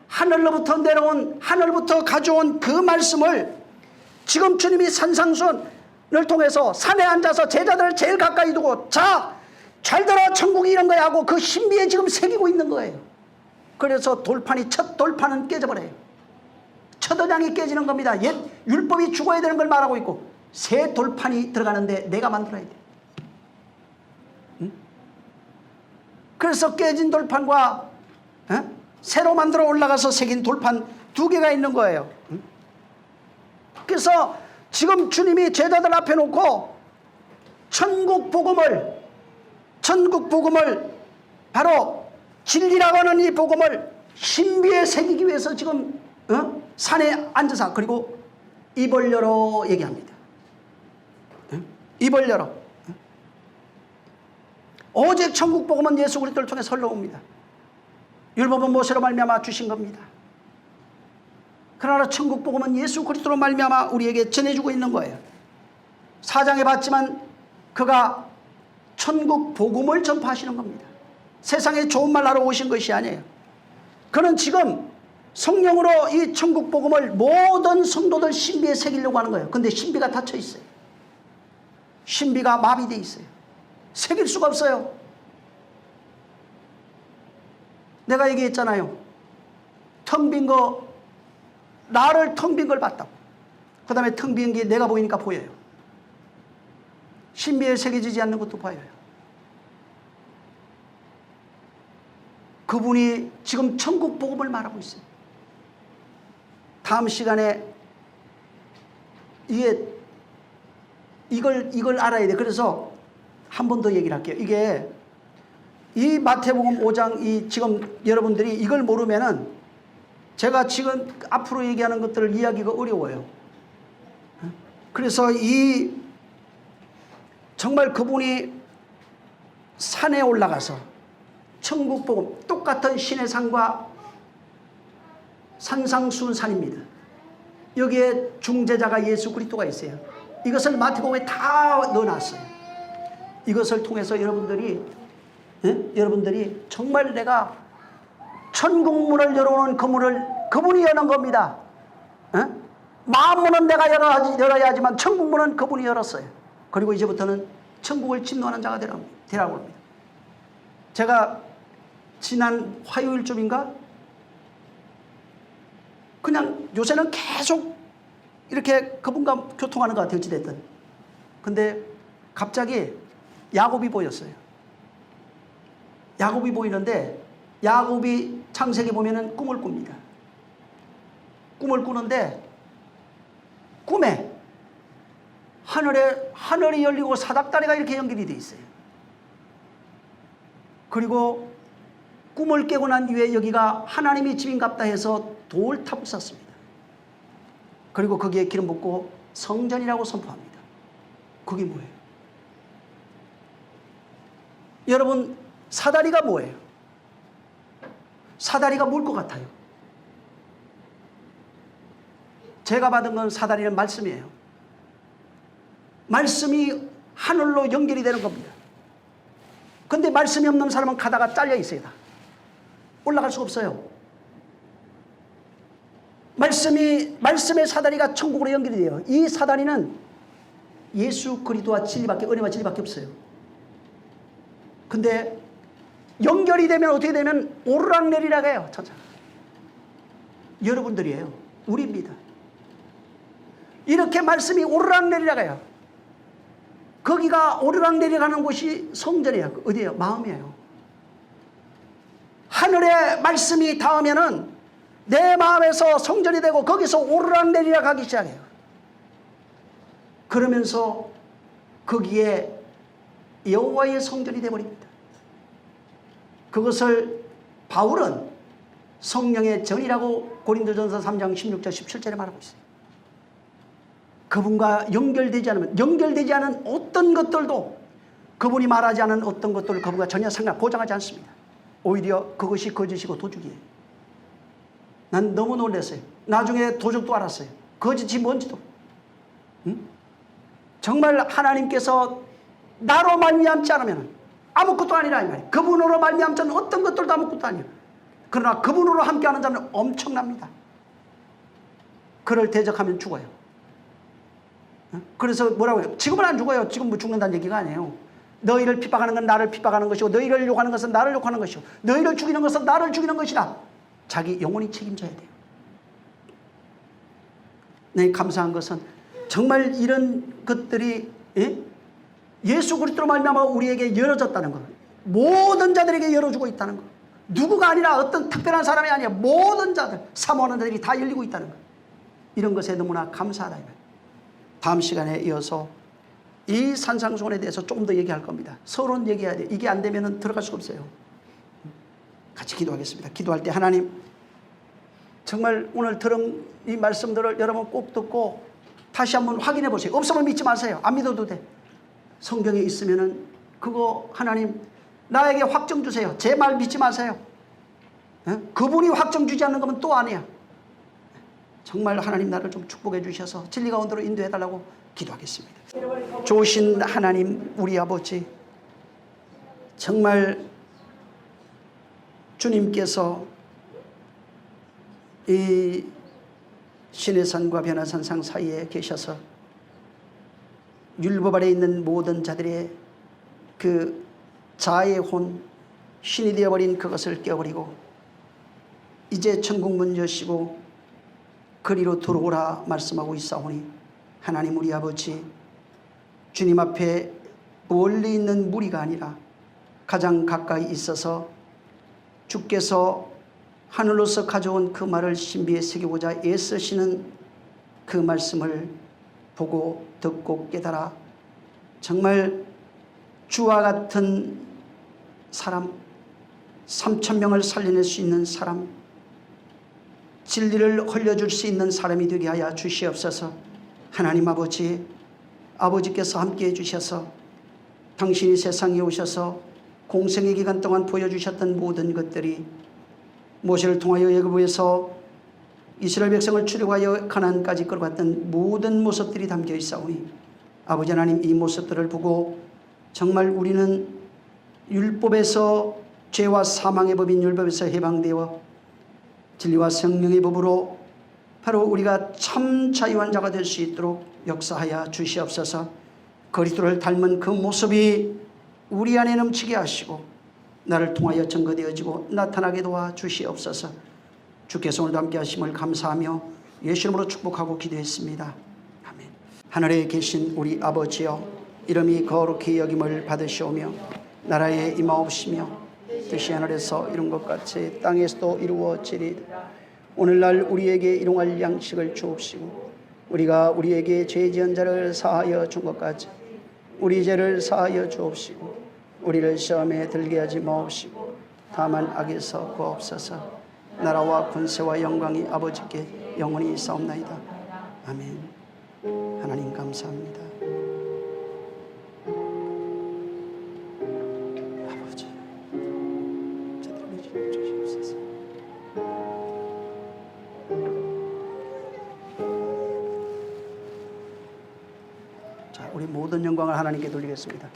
하늘로부터 내려온, 하늘부터 가져온 그 말씀을 지금 주님이 산상수훈을 통해서 산에 앉아서 제자들을 제일 가까이 두고, 자, 잘 들어, 천국이 이런 거야 하고 그 신비에 지금 새기고 있는 거예요. 그래서 돌판이, 첫 돌판은 깨져버려요. 첫 언약이 깨지는 겁니다. 옛 율법이 죽어야 되는 걸 말하고 있고, 새 돌판이 들어가는데 내가 만들어야 돼. 그래서 깨진 돌판과 새로 만들어 올라가서 새긴 돌판 두 개가 있는 거예요. 그래서 지금 주님이 제자들 앞에 놓고 천국 복음을 바로 진리라고 하는 이 복음을 신비에 새기기 위해서 지금 산에 앉아서, 그리고 입을 열어 얘기합니다. 입을 열어. 오직 천국 복음은 예수 그리스도를 통해 흘러옵니다. 율법은 모세로 말미암아 주신 겁니다. 그러나 천국 복음은 예수 그리스도로 말미암아 우리에게 전해주고 있는 거예요. 사장에 봤지만 그가 천국 복음을 전파하시는 겁니다. 세상에 좋은 말 하러 오신 것이 아니에요. 그는 지금 성령으로 이 천국 복음을 모든 성도들 신비에 새기려고 하는 거예요. 근데 신비가 닫혀 있어요. 신비가 마비되어 있어요. 새길 수가 없어요. 내가 얘기했잖아요. 텅 빈 거, 나를 텅 빈 걸 봤다고. 그 다음에 텅 빈 게 내가 보이니까 보여요. 신비에 새겨지지 않는 것도 보여요. 그분이 지금 천국 복음을 말하고 있어요. 다음 시간에 이걸 알아야 돼. 그래서 한 번 더 얘기를 할게요. 이게 이 마태복음 5장 지금 여러분들이 이걸 모르면은 제가 지금 앞으로 얘기하는 것들을 이해하기가 어려워요. 그래서 정말 그분이 산에 올라가서 천국 복음, 똑같은 신의 산과 산상수훈 산입니다. 여기에 중재자가 예수 그리스도가 있어요. 이것을 마태복음에 다 넣어놨어요. 이것을 통해서 여러분들이 정말 내가 천국문을 열어오는 그 문을 그분이 여는 겁니다. 마음문은 내가 열어야 하지만 천국문은 그분이 열었어요. 그리고 이제부터는 천국을 침노하는 자가 되라고 합니다. 제가 지난 화요일쯤인가 그냥 요새는 계속 이렇게 그분과 교통하는 것 같아요. 어찌됐든. 근데 갑자기 야곱이 보였어요. 야곱이 보이는데 야곱이 창세기 보면은 꿈을 꿉니다. 꿈을 꾸는데 꿈에 하늘이 열리고 사닥다리가 이렇게 연결이 돼 있어요. 그리고 꿈을 깨고 난 뒤에 여기가 하나님의 집인갑다 해서 돌탑을 쌓습니다. 그리고 거기에 기름 붓고 성전이라고 선포합니다. 그게 뭐예요? 여러분, 사다리가 뭐예요? 사다리가 뭘 것 같아요? 제가 받은 건 사다리는 말씀이에요. 말씀이 하늘로 연결이 되는 겁니다. 근데 말씀이 없는 사람은 가다가 잘려 있어요. 다 올라갈 수가 없어요. 말씀의 사다리가 천국으로 연결이 돼요. 이 사다리는 예수 그리스도와 진리밖에, 은혜와 진리밖에 없어요. 근데 연결이 되면 어떻게 되면 오르락내리락 해요. 천사. 여러분들이에요. 우리입니다. 이렇게 말씀이 오르락내리락 해요. 거기가 오르락내리락하는 곳이 성전이에요. 어디예요? 마음이에요. 하늘의 말씀이 닿으면은 내 마음에서 성전이 되고 거기서 오르락내리락 하기 시작해요. 그러면서 거기에 여호와의 성전이 되어버립니다. 그것을 바울은 성령의 전이라고 고린도전서 3장 16절 17절에 말하고 있어요. 그분과 연결되지 않은 어떤 것들도, 그분이 말하지 않은 어떤 것들을 그분과 전혀 보장하지 않습니다. 오히려 그것이 거짓이고 도둑이에요. 난 너무 놀랐어요. 나중에 도둑도 알았어요. 거짓이 뭔지도. 응? 정말 하나님께서 나로 말미암지 않으면 아무것도 아니라 이 말이에요. 그분으로 말미암지 않은 어떤 것들도 아무것도 아니에요. 그러나 그분으로 함께하는 자는 엄청납니다. 그를 대적하면 죽어요. 그래서 뭐라고 해요? 지금은 안 죽어요. 지금 뭐 죽는다는 얘기가 아니에요. 너희를 핍박하는 건 나를 핍박하는 것이고, 너희를 욕하는 것은 나를 욕하는 것이고, 너희를 죽이는 것은 나를 죽이는 것이다. 자기 영혼이 책임져야 돼요. 네, 감사한 것은 정말 이런 것들이 예수 그리스도로 말미암아 우리에게 열어졌다는 것, 모든 자들에게 열어주고 있다는 것, 누구가 아니라 어떤 특별한 사람이 아니라 모든 자들, 사모하는 자들이 다 열리고 있다는 것, 이런 것에 너무나 감사하다. 다음 시간에 이어서 이 산상수훈에 대해서 조금 더 얘기할 겁니다. 서론 얘기해야 돼요. 이게 안 되면 들어갈 수가 없어요. 같이 기도하겠습니다. 기도할 때 하나님, 정말 오늘 들은 이 말씀들을 여러분 꼭 듣고 다시 한번 확인해 보세요. 없으면 믿지 마세요. 안 믿어도 돼. 성경에 있으면은 그거 하나님 나에게 확정 주세요. 제 말 믿지 마세요. 그분이 확정 주지 않는 거면 또 아니야. 정말 하나님 나를 좀 축복해 주셔서 진리 가운데로 인도해 달라고 기도하겠습니다. 좋으신 하나님, 우리 아버지, 정말 주님께서 이 시내산과 변화산상 사이에 계셔서 율법 아래 있는 모든 자들의 그 자아의 혼, 신이 되어버린 그것을 깨버리고 이제 천국문 여시고 그리로 들어오라 말씀하고 있사오니, 하나님 우리 아버지, 주님 앞에 멀리 있는 무리가 아니라 가장 가까이 있어서 주께서 하늘로서 가져온 그 말을 신비에 새기고자 애쓰시는 그 말씀을 보고 듣고 깨달아 정말 주와 같은 사람, 3,000명을 살려낼 수 있는 사람, 진리를 흘려줄 수 있는 사람이 되게 하여 주시옵소서. 하나님 아버지, 아버지께서 함께해 주셔서 당신이 세상에 오셔서 공생의 기간 동안 보여주셨던 모든 것들이 모세를 통하여 애굽에서 이스라엘 백성을 출애굽하여 가나안까지 끌어갔던 모든 모습들이 담겨 있사오니, 아버지 하나님, 이 모습들을 보고 정말 우리는 율법에서, 죄와 사망의 법인 율법에서 해방되어 진리와 성령의 법으로 바로 우리가 참 자유한 자가 될 수 있도록 역사하여 주시옵소서. 그리스도를 닮은 그 모습이 우리 안에 넘치게 하시고 나를 통하여 증거되어지고 나타나게 도와 주시옵소서. 주께서 오늘도 함께 하심을 감사하며 예수 이름으로 축복하고 기도했습니다. 아멘. 하늘에 계신 우리 아버지여, 이름이 거룩히 여김을 받으시오며 나라에 임하옵시며 뜻이 하늘에서 이룬 것 같이 땅에서도 이루어지리이다. 오늘날 우리에게 일용할 양식을 주옵시고 우리가 우리에게 죄 지은 자를 사하여 준 것 같이 우리 죄를 사하여 주옵시고 우리를 시험에 들게 하지 마옵시고 다만 악에서 구하옵소서. 나라와 권세와 영광이 아버지께 영원히 있사옵나이다. 아멘. 하나님 감사합니다. 아버지 제대로 해주시옵소서. 자, 우리 모든 영광을 하나님께 돌리겠습니다.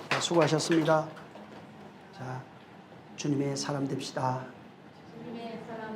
자, 수고하셨습니다. 자, 주님의 사람 됩시다.
주님의 사랑